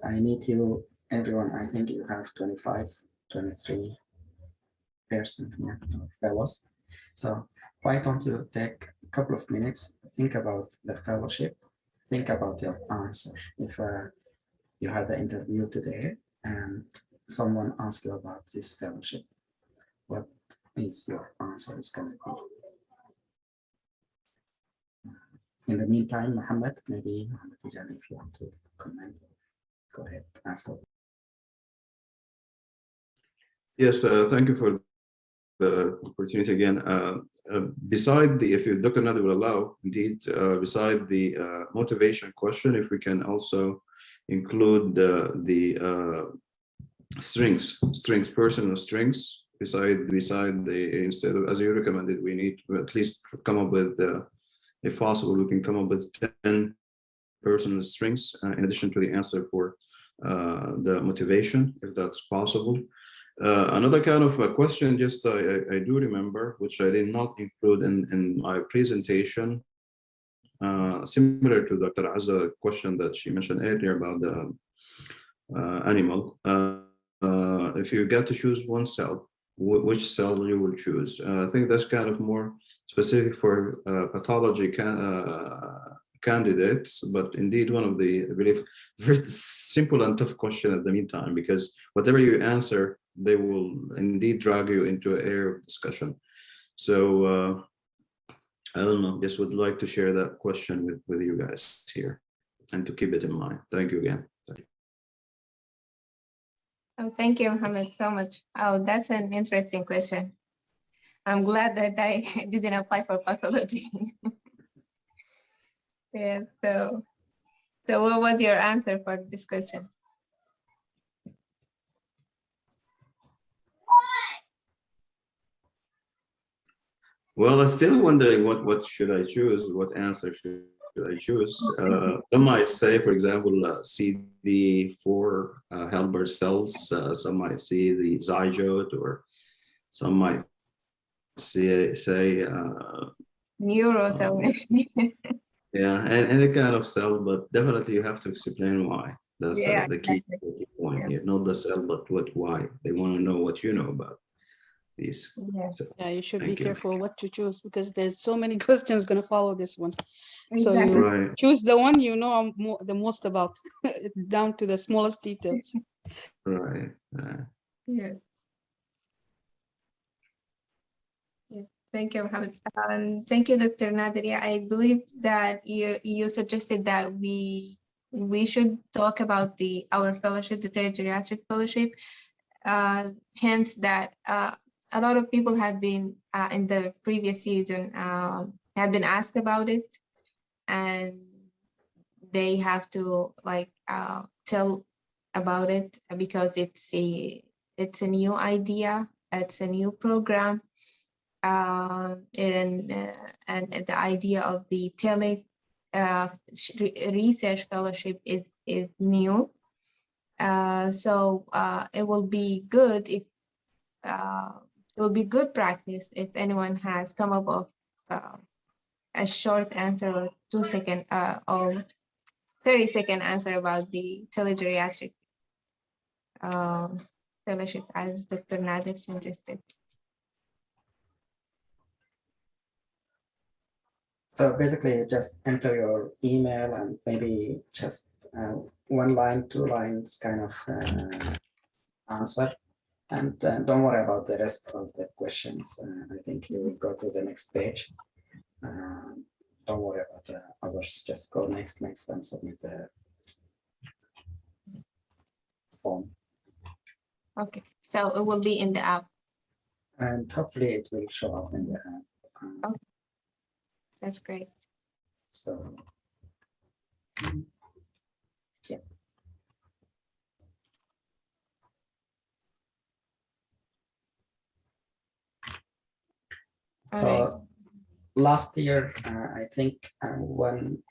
I need you, everyone. I think you have 25, 23 person here, fellows. So why don't you take a couple of minutes, think about the fellowship, think about your answer. If you had the interview today and someone asked you about this fellowship, what is your answer is going to be? In the meantime, Mohammed, maybe Mohammed Tijani, if you want to comment, go ahead after. Yes, thank you for the opportunity again. Beside the, if you, Dr. Nader will allow, indeed, beside the motivation question, if we can also include the strings, personal strings, beside the, instead of, as you recommended, we need to at least come up with, if possible, we can come up with 10 personal strings in addition to the answer for the motivation, if that's possible. Another kind of a question, just I do remember, which I did not include in my presentation, similar to Dr. Azza question that she mentioned earlier about the animal. If you get to choose one cell, which cell you will choose? I think that's kind of more specific for pathology candidates, but indeed one of the, I believe, very simple and tough question at the meantime, because whatever you answer, they will indeed drag you into an area of discussion. So I don't know, just would like to share that question with you guys here and to keep it in mind. Thank you again. Oh, thank you, Mohammed, so much. Oh, that's an interesting question. I'm glad that I didn't apply for pathology. Yeah, so what was your answer for this question? Well, I'm still wondering what should I choose? What answer should I choose? Some might say, for example, CD4 helper cells. Some might see the zygote, or some might say Neuro cell. yeah, and any kind of cell, but definitely you have to explain why. That's Yeah, the key exactly. point here. Not the cell, but why. They want to know what you know about these. Yeah. So, Yeah, you should be thank you. careful what to choose because there's so many questions going to follow this one. So Exactly. you Right. choose the one you know the most about, down to the smallest details. Right. Yes. Yeah. Thank you, Mohammed. Thank you, Dr. Nadia. I believe that you suggested that we should talk about our fellowship, the Telegeriatric fellowship. Hence that a lot of people have been in the previous season have been asked about it, and they have to like tell about it because it's a new idea, it's a new program, and the idea of the research fellowship is new. So it will be good if it will be good practice if anyone has come up with a short answer or 2-second or 30-second answer about the telegeriatric fellowship, as Dr. Nader suggested. So basically, you just enter your email and maybe just 1 line, 2 lines kind of answer. And don't worry about the rest of the questions. I think you will go to the next page. Don't worry about the others. Just go next, and submit the form. Okay, so it will be in the app. And hopefully it will show up in the app. Okay. That's great. So, yeah. So Alright. last year, I think one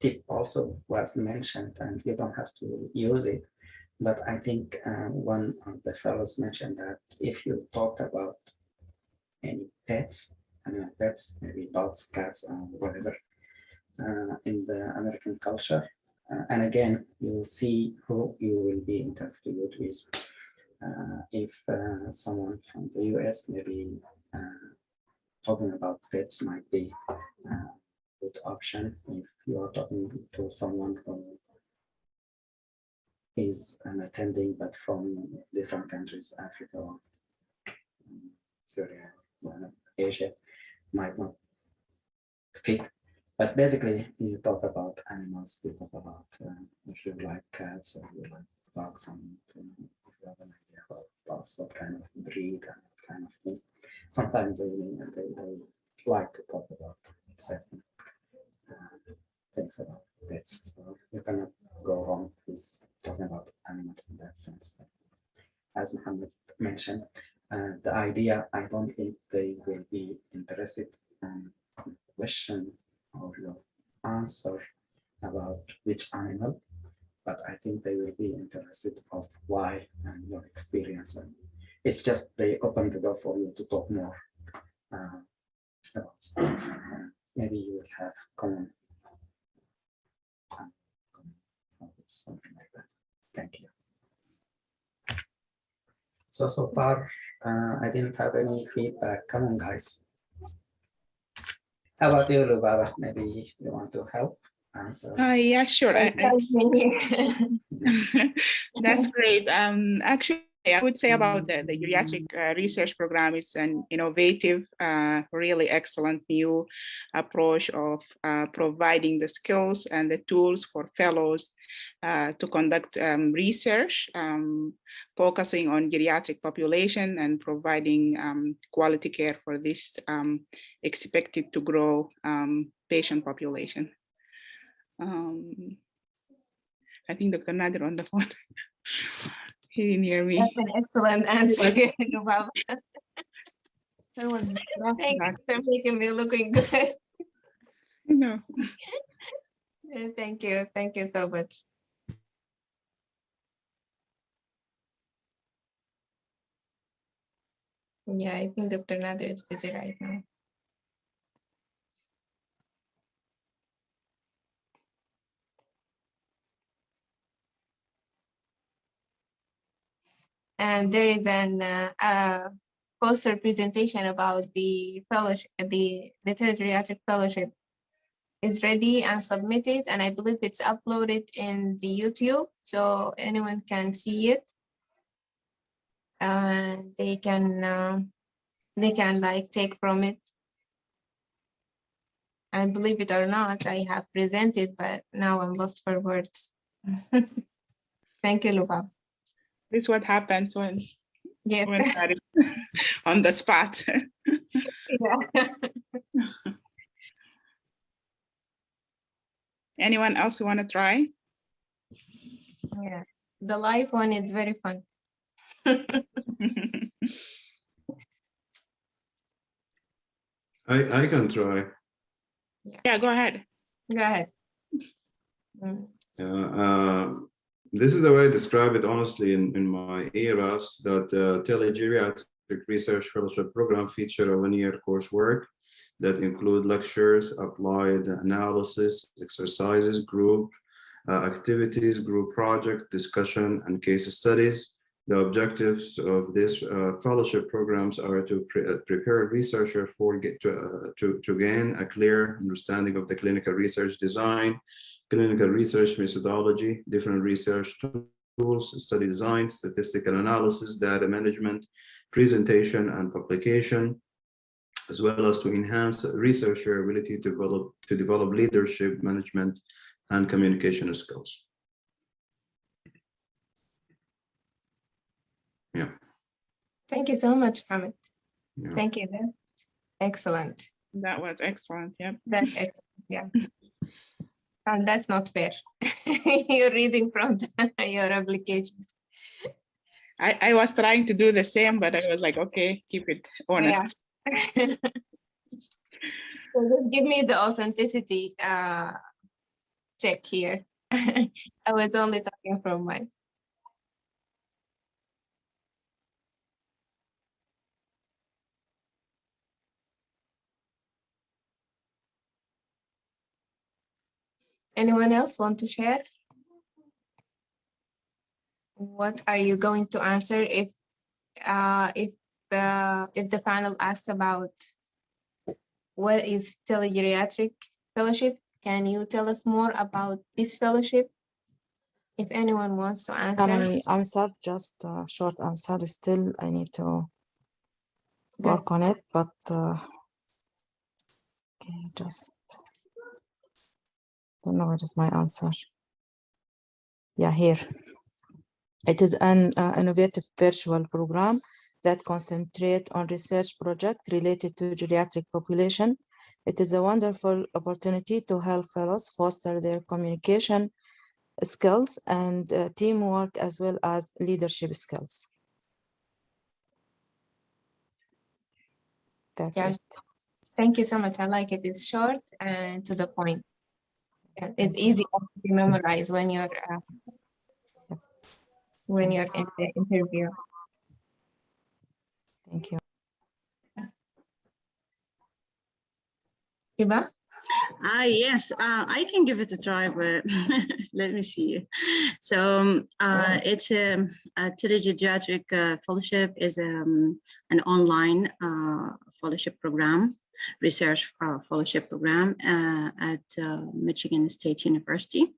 tip also was mentioned, and you don't have to use it, but I think one of the fellows mentioned that if you talked about any pets, maybe dogs, cats, whatever, in the American culture. And again, you will see who you will be interviewed with. If someone from the US, maybe talking about pets might be a good option. If you are talking to someone who is an attending, but from different countries, Africa, Syria, Asia, might not fit. But basically, you talk about animals, you talk about if you like cats or you like dogs, and if you have an idea about dogs, what kind of breed and what kind of things. Sometimes they like to talk about certain things about pets. So you cannot go wrong with talking about animals in that sense. As Muhammad mentioned, the idea, I don't think they will be interested in question or your answer about which animal, but I think they will be interested of why and your experience. And it's just they open the door for you to talk more about stuff. Maybe you will have common something like that. Thank you. So far, I didn't have any feedback. Come on, guys. How about you, Lubaba? Maybe you want to help answer. Yeah, sure. That's great. Actually, I would say about the geriatric research program is an innovative, really excellent new approach of providing the skills and the tools for fellows to conduct research, focusing on geriatric population and providing quality care for this expected to grow patient population. I think Dr. Nader on the phone. He didn't hear me. That's an excellent answer, Lubaba. Thank you for making me looking good. No. Thank you. Thank you so much. Yeah, I think Dr. Nader is busy right now. And there is an poster presentation about the fellowship, the Telegeriatric fellowship is ready and submitted, and I believe it's uploaded in the YouTube, so anyone can see it. And they can like take from it. I believe it or not, I have presented, but now I'm lost for words. Thank you, Lubab. This is what happens when that is on the spot. Yeah. Anyone else want to try? Yeah, the live one is very fun. I can try. Yeah, go ahead. Go ahead. This is the way I describe it honestly in my ERAS, that Telegeriatric Research Fellowship Program feature a one-year coursework that include lectures, applied analysis, exercises, group activities, group project, discussion, and case studies. The objectives of this fellowship programs are to prepare a researcher to gain a clear understanding of the clinical research design, clinical research methodology, different research tools, study design, statistical analysis, data management, presentation, and publication, as well as to enhance researcher ability to develop leadership, management, and communication skills. Yeah. Thank you so much, Hamid. Yeah. Thank you. That's excellent. That was excellent. Yep. That's excellent. Yeah. And that's not fair. You're reading from your application. I was trying to do the same, but I was like, okay, keep it honest. Yeah. So just give me the authenticity check here. I was only talking from mine. Anyone else want to share? What are you going to answer if the panel asks about what is telegeriatric fellowship? Can you tell us more about this fellowship? If anyone wants to answer. Can I answer? Just a short answer. Still, I need to work on it, but okay, just don't know what is my answer. Yeah, here. It is an innovative virtual program that concentrates on research projects related to geriatric population. It is a wonderful opportunity to help fellows foster their communication skills and teamwork as well as leadership skills. That's Yeah. it. Thank you so much. I like it. It's short and to the point. Yeah, it's easy to memorize when you're in the interview. Thank you. Hiba? Yes, I can give it a try, but let me see. So it's a telegeriatric fellowship is an online fellowship program, research fellowship program at Michigan State University.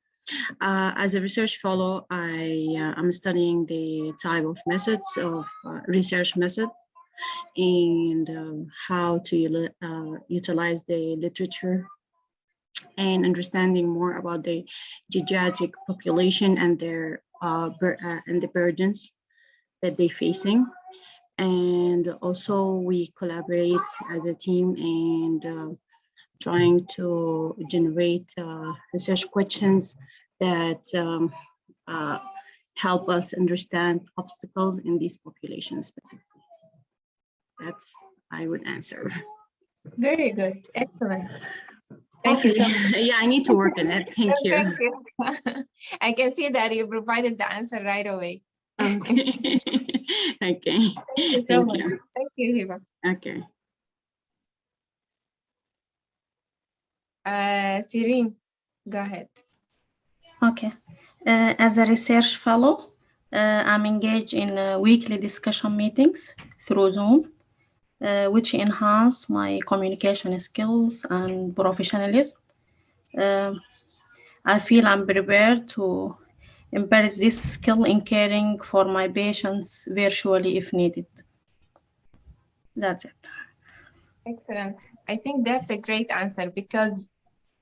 As a research fellow, I'm studying the type of methods of research method and how to utilize the literature and understanding more about the geriatric population and their and the burdens that they're facing. And also we collaborate as a team and trying to generate research questions that help us understand obstacles in these populations specifically. That's I would answer. Very good. Excellent. Thank Okay. you so much. Yeah, I need to work on it. Thank you. Thank you. I can see that you provided the answer right away. Okay. Okay. Thank you so much. Thank you, Hiba. Okay. Sireen, go ahead. Okay. As a research fellow, I'm engaged in weekly discussion meetings through Zoom, which enhance my communication skills and professionalism. I feel I'm prepared to embrace this skill in caring for my patients virtually if needed. That's it. Excellent. I think that's a great answer because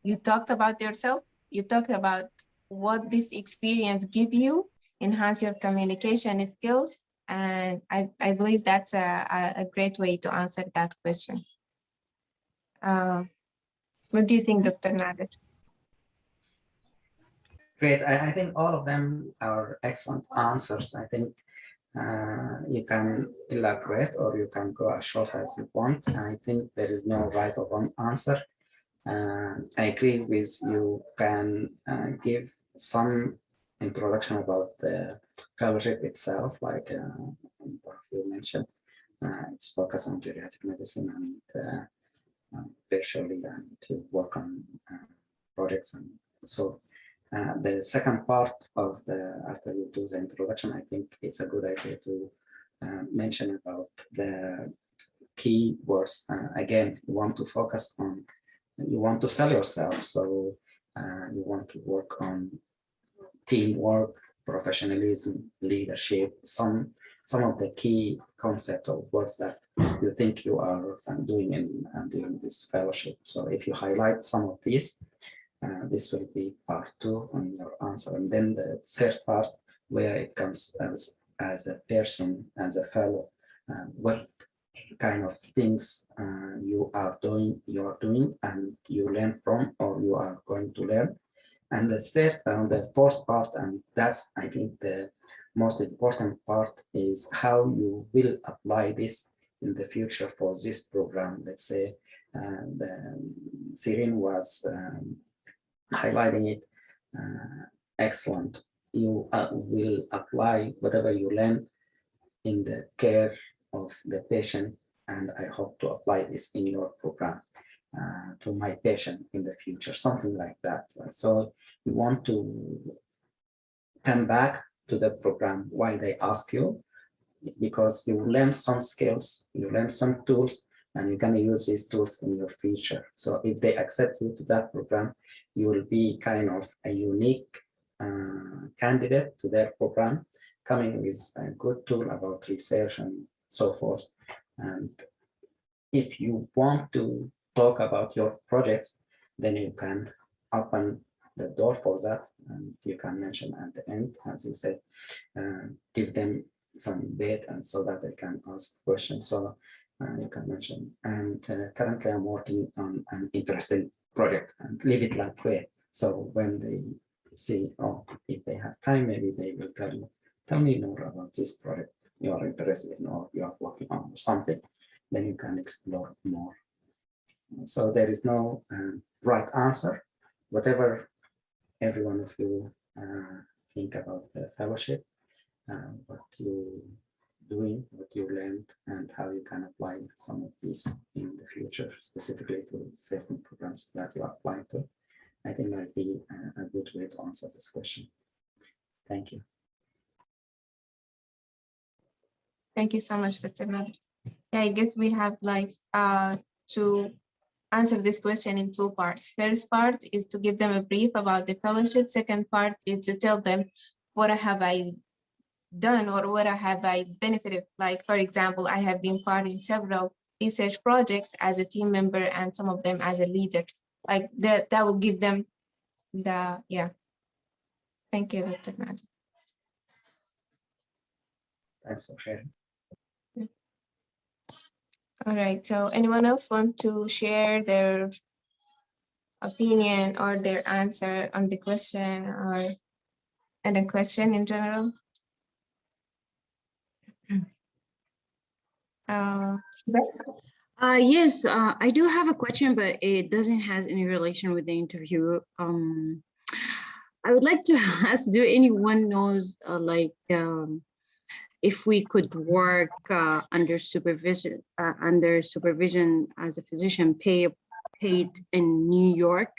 you talked about yourself. You talked about what this experience give you, enhance your communication skills. And I believe that's a great way to answer that question. What do you think, Dr. Nader? Great. I think all of them are excellent answers. I think you can elaborate or you can go as short as you want. I think there is no right or wrong answer. I agree with you. Can give some introduction about the fellowship itself, like what you mentioned. It's focused on geriatric medicine and virtually and to work on projects. And so the second part of after you do the introduction, I think it's a good idea to mention about the key words. Again, you want to focus on, you want to sell yourself. So you want to work on teamwork, professionalism, leadership, some of the key concept of words that you think you are doing during this fellowship. So if you highlight some of these, this will be part 2 on your answer. And then the third part, where it comes as a person, as a fellow, what kind of things you are doing, and you learn from, or you are going to learn. And the fourth part, and that's, I think, the most important part, is how you will apply this in the future for this program. Let's say Sireen was highlighting it. Excellent. You will apply whatever you learn in the care of the patient, and I hope to apply this in your program. to my patient in the future, something like that. So you want to come back to the program while they ask you, because you learn some skills, you learn some tools, and you're going to use these tools in your future. So if they accept you to that program, you will be kind of a unique candidate to their program, coming with a good tool about research and so forth. And if you want to talk about your projects, then you can open the door for that, and you can mention at the end, as you said, give them some bit, and so that they can ask questions. So you can mention, and currently I'm working on an interesting project, and leave it like that. So when they see, oh, if they have time, maybe they will tell me more about this project you are interested in, or you are working on, or something. Then you can explore more. So there is no right answer. Whatever every one of you think about the fellowship, what you doing, what you learned, and how you can apply some of these in the future, specifically to certain programs that you are applying to. I think might be a good way to answer this question. Thank you. Thank you so much, Dr. Nader. Yeah, I guess we have like to answer this question in two parts. First part is to give them a brief about the fellowship. Second part is to tell them what have I done or what have I benefited. Like, for example, I have been part in several research projects as a team member and some of them as a leader. Like that will give them the, yeah. Thank you, Dr. Nader. Thanks for sharing. All right, so anyone else want to share their opinion or their answer on the question or any question in general? Yes, I do have a question, but it doesn't has any relation with the interview. I would like to ask, do anyone knows if we could work under supervision as a physician paid in New York?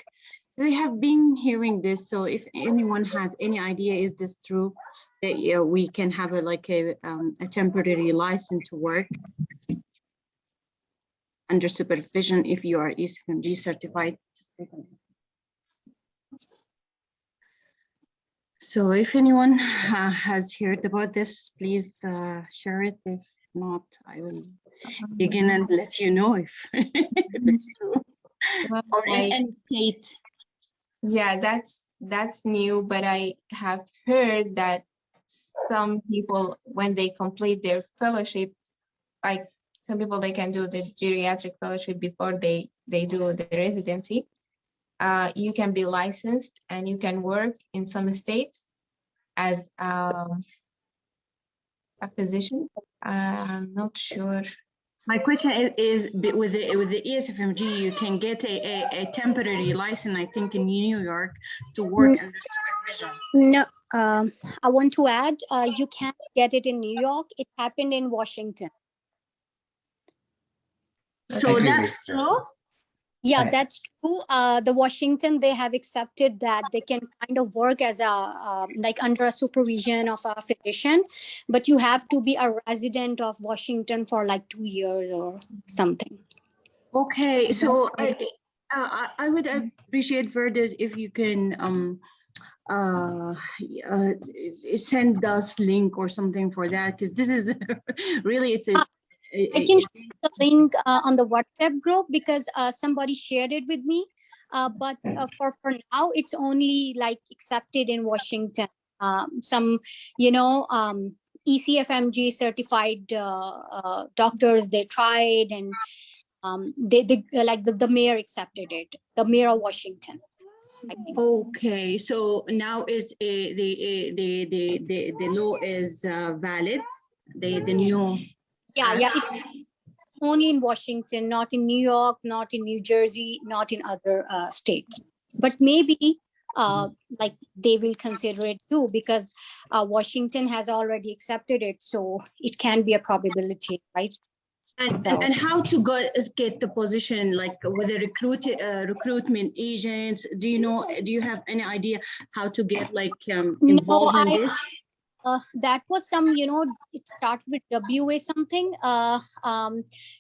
I have been hearing this, so if anyone has any idea, is this true that we can have a temporary license to work under supervision if you are ECFMG certified? So if anyone has heard about this, please share it. If not, I will dig in and let you know if, if it's true. Well, or in any state. Yeah, that's new, but I have heard that some people, when they complete their fellowship, like some people, they can do the geriatric fellowship before they do the residency. You can be licensed and you can work in some states as a physician. I'm not sure. My question is with the ESFMG, you can get a temporary license, I think, in New York to work under supervision. No, I want to add, you can't get it in New York. It happened in Washington. So that's true? Yeah, that's true. The Washington, they have accepted that they can kind of work as a like under a supervision of a physician, but you have to be a resident of Washington for like 2 years or something. Okay, so I would appreciate further if you can send us link or something for that, because this is really I can share the link on the WhatsApp group because somebody shared it with me. But for now, it's only like accepted in Washington. Some, ECFMG certified doctors, they tried, and they like the mayor accepted it, the mayor of Washington. Okay, so now is the law is valid. The new. Yeah, it's only in Washington, not in New York, not in New Jersey, not in other states. But maybe like they will consider it too, because Washington has already accepted it, so it can be a probability, right? And how to get the position, like with the recruitment agents? Do you know? Do you have any idea how to get like involved in this? That was some, it started with WA something.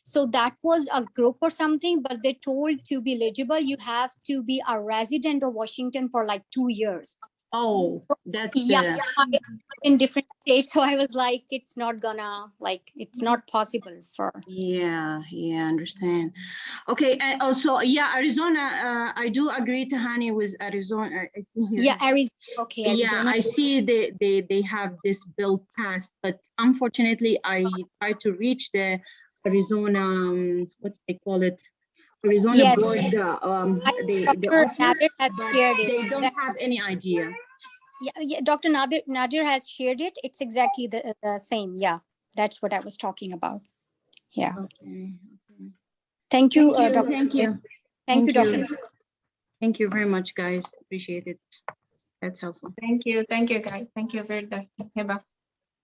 So that was a group or something, but they told to be eligible, you have to be a resident of Washington for like 2 years. Oh, that's yeah. In different states. So I was like, it's not gonna, like, it's not possible for. Yeah, I understand. Okay, and also, yeah, Arizona, I do agree, Tahani, with Arizona. I see here. Yeah, Arizona. Okay, Arizona. Yeah, I see they have this bill passed, but unfortunately, I tried to reach the Arizona, what's they call it? Arizona board, the Dr. office, Nadir has but shared it. they don't have any idea. Yeah, Dr. Nadir has shared it. It's exactly the same. Yeah, that's what I was talking about. Yeah. Okay. Thank you, Thank you. Dr. Thank you. Thank you, Dr. Thank you very much, guys. Appreciate it. That's helpful. Thank you, guys. Thank you very much, Hiba.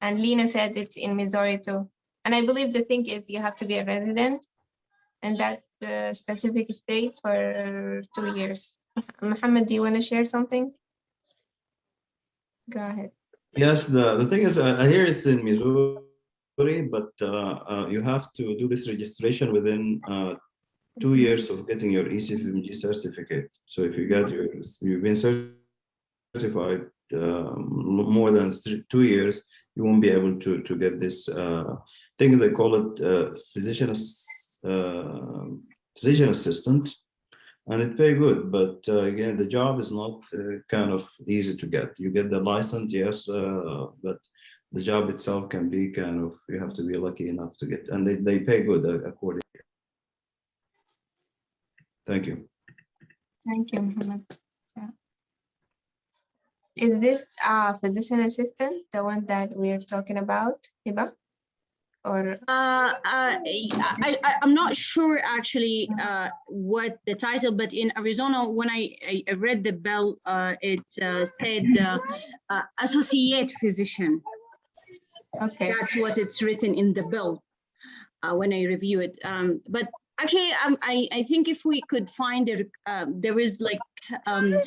And Lena said it's in Missouri too. And I believe the thing is you have to be a resident, and that's the specific state for 2 years. Mohammed, do you want to share something? Go ahead. Yes, the thing is, I hear it's in Missouri, but you have to do this registration within 2 years of getting your ECFMG certificate. So if you get you've been certified more than 2 years, you won't be able to get this thing. They call it physician assistant, and it pay good, but again, the job is not kind of easy to get. You get the license, yes, but the job itself can be kind of, you have to be lucky enough to get, and they pay good accordingly. Thank you. Thank you, Mohammed. Yeah. Is this physician assistant the one that we're talking about, Hiba? Or I'm not sure actually what the title, but in Arizona, when I read the bill, it said associate physician. Okay. That's what it's written in the bill when I review it. But actually, I think if we could find there is like, a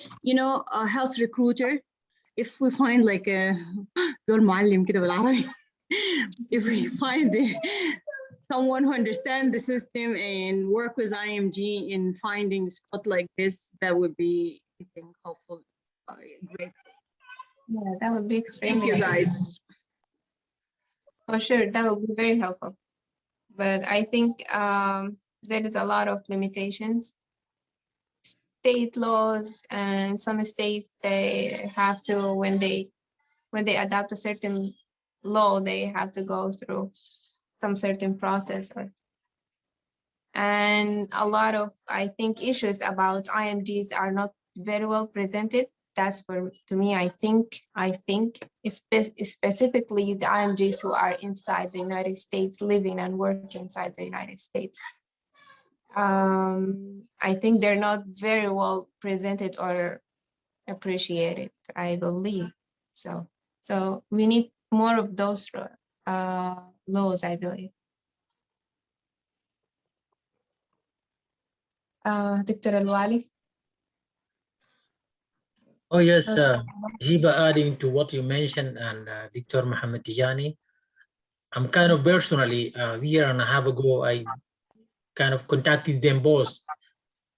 health recruiter. If we find like a if we find someone who understands the system and work with IMG in finding a spot like this, that would be, I think, helpful. Great. Yeah, that would be extremely Thank you, guys. For sure, that would be very helpful. But I think there is a lot of limitations. State laws, and some states, they have to, when they adopt a certain law, they have to go through some certain process, and a lot of, I think, issues about IMGs are not very well presented. That's to me, I think specifically the IMGs who are inside the United States, living and working inside the United States. I think they're not very well presented or appreciated, I believe. So we need more of those laws, I believe. Dr. Al-Wali. Oh, yes, Hiba, adding to what you mentioned, and Dr. Mohammed Tijani, I'm kind of personally, a year and a half ago, I kind of contacted them both,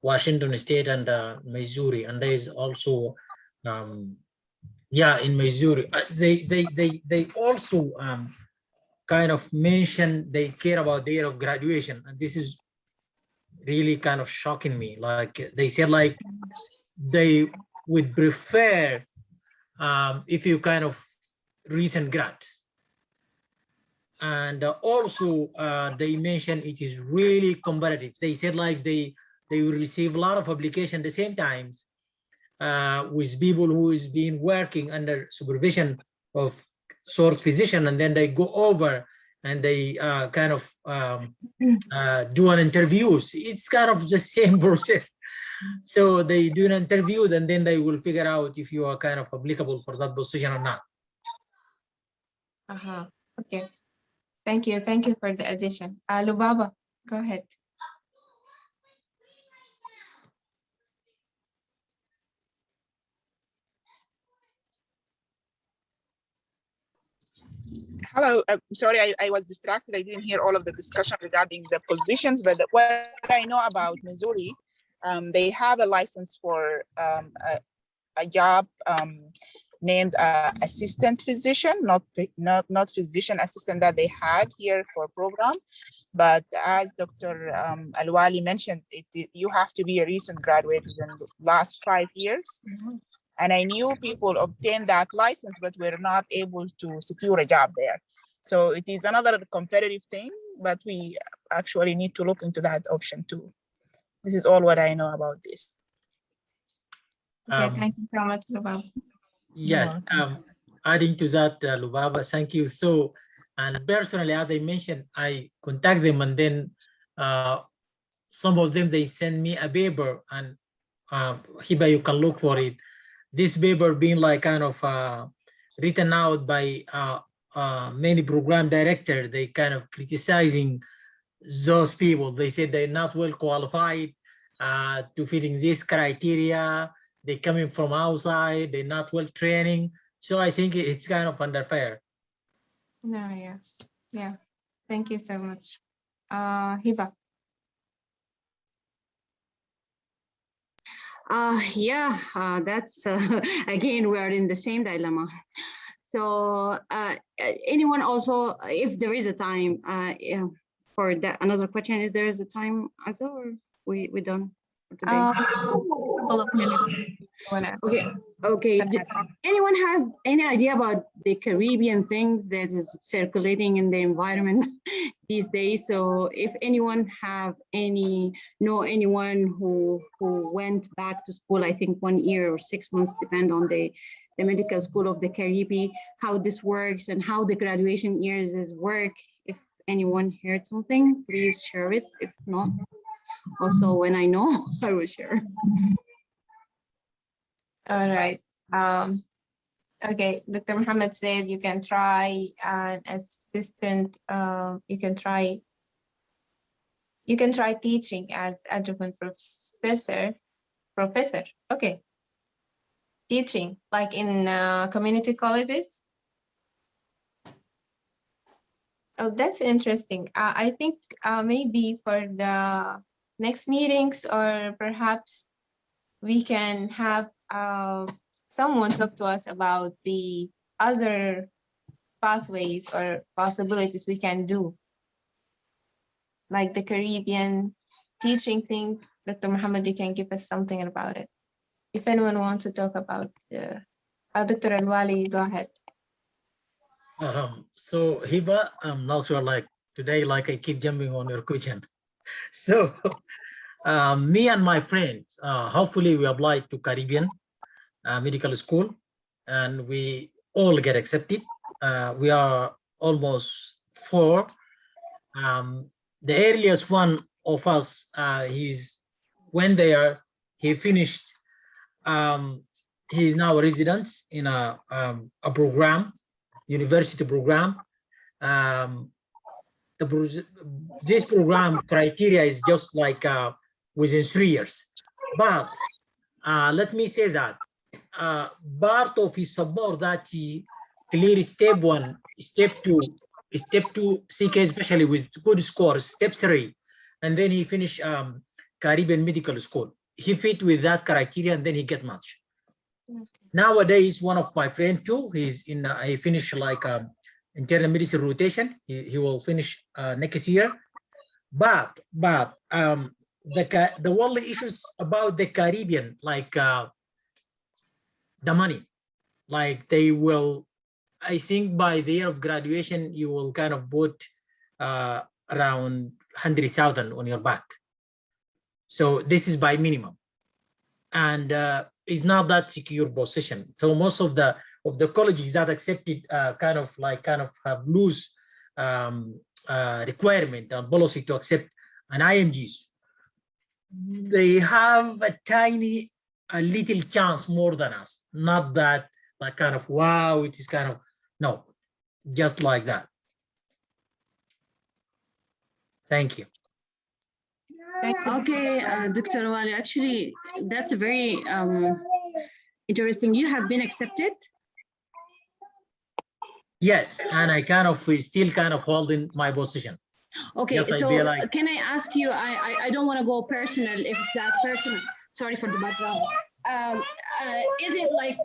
Washington State and Missouri, and there is also, in Missouri, they also kind of mentioned they care about the year of graduation, and this is really kind of shocking me. Like they said, like they would prefer if you kind of recent grad. And also they mentioned it is really competitive. They said like they will receive a lot of application at the same time with people who is being working under supervision of sort physician, and then they go over and they kind of do an interviews. It's kind of the same process. So they do an interview, and then they will figure out if you are kind of applicable for that position or not. Okay. Thank you. Thank you for the addition. Lubaba, go ahead. Hello, sorry, I was distracted. I didn't hear all of the discussion regarding the positions, but what I know about Missouri, they have a license for a job named assistant physician, not physician assistant that they had here for program. But as Dr. Alwali mentioned, you have to be a recent graduate within the last 5 years. And I knew people obtained that license, but were not able to secure a job there. So it is another competitive thing, but we actually need to look into that option too. This is all what I know about this. Okay, thank you so much, Lubaba. Yes, adding to that, Lubaba, thank you. So, and personally, as I mentioned, I contact them, and then some of them, they send me a paper, and Hiba, you can look for it. This paper being like kind of written out by many program director, they kind of criticizing those people. They said they're not well qualified to fitting this criteria. They're coming from outside, they're not well training. So I think it's kind of unfair. No, yeah. Thank you so much. Hiba. That's again, we are in the same dilemma. So anyone also, if there is a time yeah, for that, another question, is there is a time, Azza, or we done for today? A couple of minutes. Okay. Anyone has any idea about the Caribbean things that is circulating in the environment these days? So if anyone know anyone who went back to school, I think 1 year or 6 months, depend on the medical school of the Caribbean, how this works and how the graduation years work. If anyone heard something, please share it. If not, also when I know, I will share. All right. Okay, Dr. Muhammad said you can try an assistant. You can try teaching as adjunct professor. Okay. Teaching like in community colleges. Oh, that's interesting. I think maybe for the next meetings, or perhaps we can have someone talk to us about the other pathways or possibilities we can do, like the Caribbean teaching thing. Dr. Muhammad, you can give us something about it. If anyone wants to talk about Dr. Alwali, go ahead. So Hiba, I'm not sure, like today, like I keep jumping on your question. So me and my friends, hopefully we apply to Caribbean medical school, and we all get accepted. We are almost 4. The earliest one of us, he's when he finished. He is now a resident in a program, university program. This program criteria is just like within 3 years. But let me say that part of his support that he cleared step 1, step 2, step 2 CK, especially with good scores, step 3, and then he finished Caribbean Medical School. He fit with that criteria, and then he get match. Okay. Nowadays, one of my friend too, he's in he finished like internal medicine rotation. He will finish next year. But the only issues about the Caribbean, like the money, like they will, I think by the year of graduation, you will kind of put around 100,000 on your back. So this is by minimum, and it's not that secure position. So most of the colleges that accepted kind of have loose requirement and policy to accept an IMGs. They have a little chance more than us. Not that like kind of wow, it is kind of no, just like that. Thank you. Okay, Dr. Wali, actually, that's very interesting. You have been accepted? Yes, and I kind of still kind of holding my position. Okay, Yes, I so feel like can I ask you, I don't want to go personal if it's that personal. Sorry for the background. Is it like,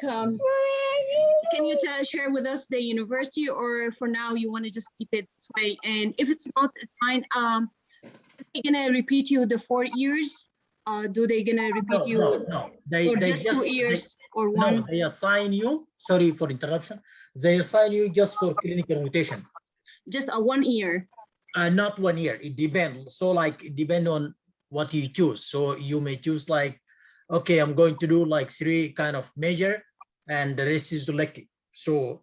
can you share with us the university, or for now you want to just keep it this way? And if it's not, it's fine. Are they gonna repeat you the 4 years? Do they gonna repeat you? No. Or just 2 years or No, one? they assign you, sorry for interruption. They assign you just for clinical rotation. Just a 1 year. Not 1 year, it depends. So like, it depends on what you choose. So you may choose like, okay, I'm going to do like 3 kind of major and the rest is elective. So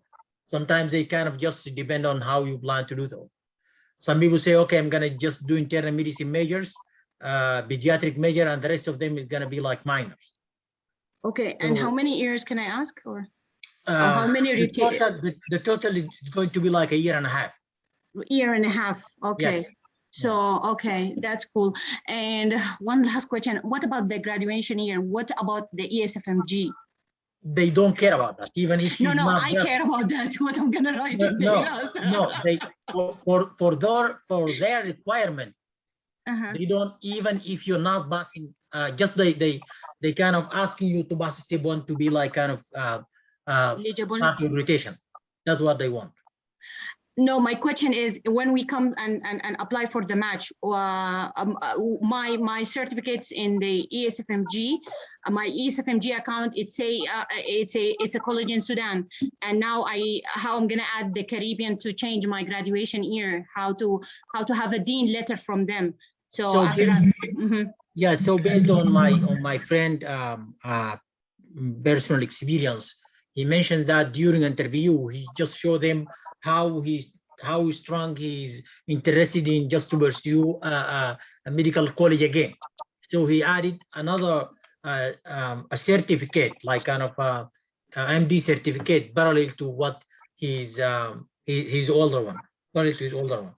sometimes they kind of just depend on how you plan to do though. Some people say, okay, I'm gonna just do internal medicine majors, pediatric major, and the rest of them is gonna be like minors. Okay, and how So, many years can I ask? Or how many the total is going to be like a year and a half. Year and a half. Okay. Yes. So, okay, that's cool. And one last question. What about the graduation year? What about the ESFMG? They don't care about that. Even if you No, not I care about that. What I'm gonna write in the class. No, they for their requirement, they don't, even if you're not passing, just they kind of asking you to pass step 1 to be like kind of eligible start your rotation. That's what they want. No, my question is, when we come and apply for the match, my certificates in the ESFMG, my ESFMG account, it's a college in Sudan, and now how I'm gonna add the Caribbean to change my graduation year, how to have a dean letter from them. So after yeah, so based on my friend personal experience, he mentioned that during interview he just showed them how strong he's interested in just to pursue a medical college again. So he added another a certificate, like kind of a MD certificate, parallel to what his older one, parallel to his older one.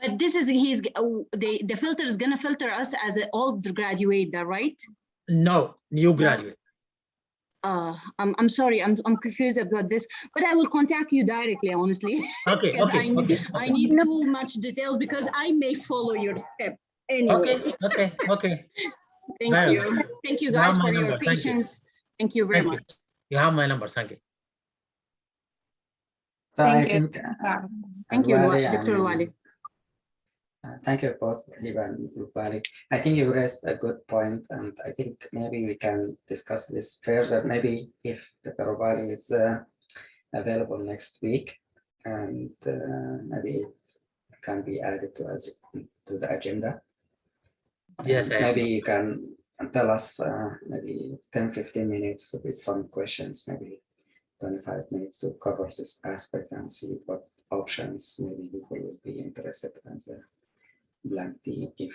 But this is the filter is gonna filter us as an old graduate, right? No, new graduate. I'm sorry, I'm confused about this, but I will contact you directly, honestly. Okay, because okay, I need too much details because I may follow your step anyway. Okay. Thank you guys for your patience. Thank you very much. You have my number. Thank you. So Thank I you. Thank you, Wali Dr. Wali. Thank you both, Hiba and Wali. I think you raised a good point, and I think maybe we can discuss this further. Maybe if Dr. Wali is available next week, and maybe it can be added to the agenda. Yes, maybe you can tell us maybe 10-15 minutes with some questions, maybe 25 minutes to cover this aspect and see what options maybe people will be interested in as a blank P if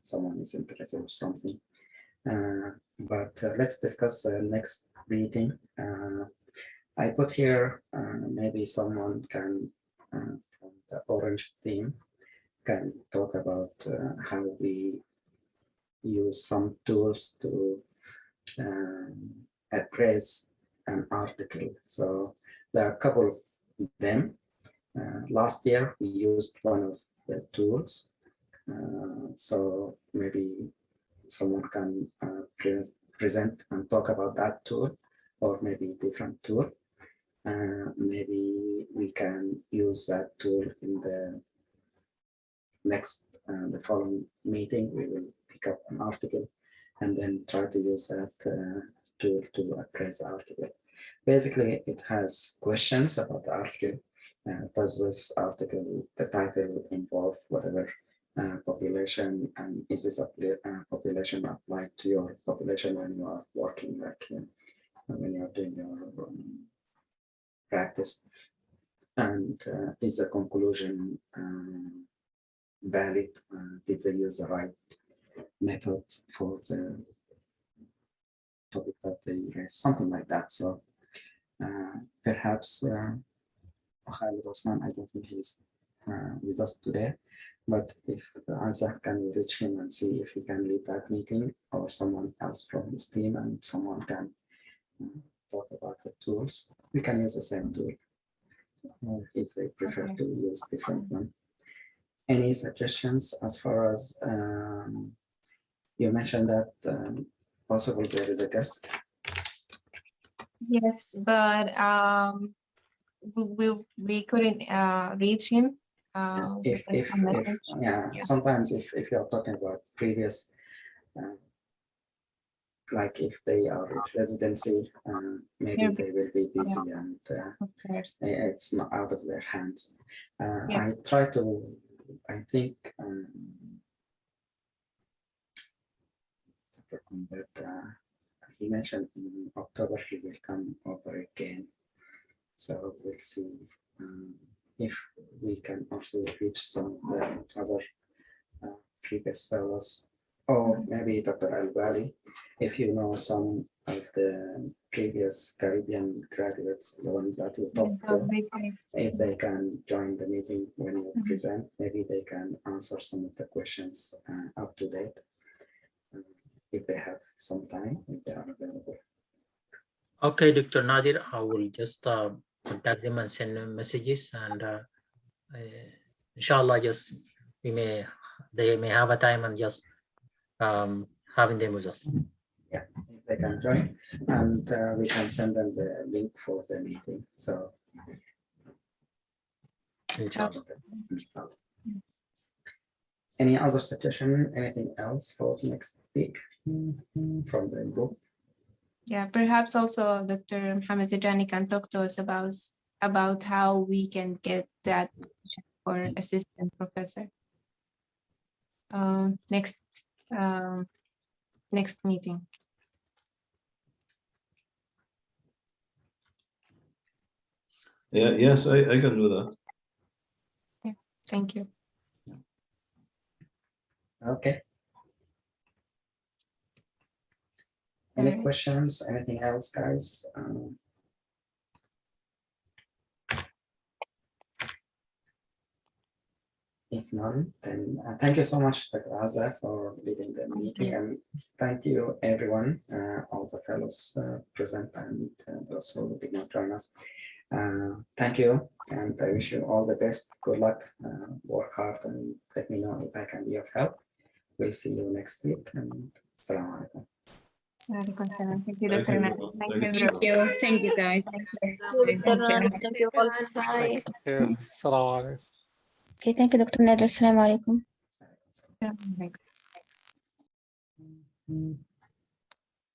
someone is interested in something. But let's discuss next meeting. I put here maybe someone can from the Orange team can talk about how we use some tools to appraise an article. So there are a couple of them. Last year we used one of the tools. So maybe someone can present and talk about that tool, or maybe different tool. Maybe we can use that tool in the next, the following meeting. We will pick up an article and then try to use that tool to appraise the article. Basically, it has questions about the article. Does this article, the title, involve whatever population, and is this population applied to your population when you are working, like when you are doing your practice? And is the conclusion valid? Did they use the right method for the topic that they raised? Something like that. So perhaps Khalid Osman, I don't think he's with us today, But if Azza can reach him and see if he can lead that meeting, or someone else from his team, and someone can talk about the tools, we can use the same tool if they prefer to use different one. Any suggestions as far as you mentioned that possible there is a guest? Yes, but we couldn't reach him. If yeah, sometimes if you're talking about previous, like if they are in residency, maybe they will be busy and it's not out of their hands. I try to, I think that he mentioned in October he will come over again. So we'll see if we can also reach some of the other previous fellows, or maybe Dr. Al-Bali, if you know some of the previous Caribbean graduates, the ones that you talked to, if they can join the meeting when you present, maybe they can answer some of the questions up to date, if they have some time, if they are available. Okay, Dr. Nadir, I will just contact them and send them messages, and inshallah, just they may have a time and just having them with us. Yeah, if they can join, and we can send them the link for the meeting. So, inshallah. Any other suggestion? Anything else for next week from the group? Yeah, perhaps also Dr. Mohammed Tijani can talk to us about how we can get that for assistant professor. Next meeting. Yeah, yes, I can do that. Yeah, thank you. Okay. Any questions? Anything else, guys? If none, then thank you so much, Dr. Azza, for leading the meeting, and thank you, everyone, all the fellows present and those who did not join us. Thank you, and I wish you all the best. Good luck. Work hard, and let me know if I can be of help. We'll see you next week, and Assalamu alaikum. Thank you, Dr. Nadir. Thank you, guys. Thank you all. Bye. Assalamu alaikum. Okay, thank you, Dr. Nadir. Assalamu alaikum.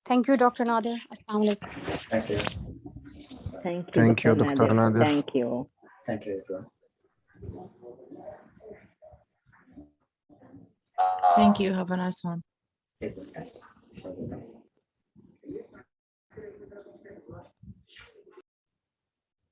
Thank you, Dr. Nadir. Assalamu alaikum. Thank you. Thank you, Dr. Nadir. Thank you, everyone. Thank you. Have a nice one. Thanks.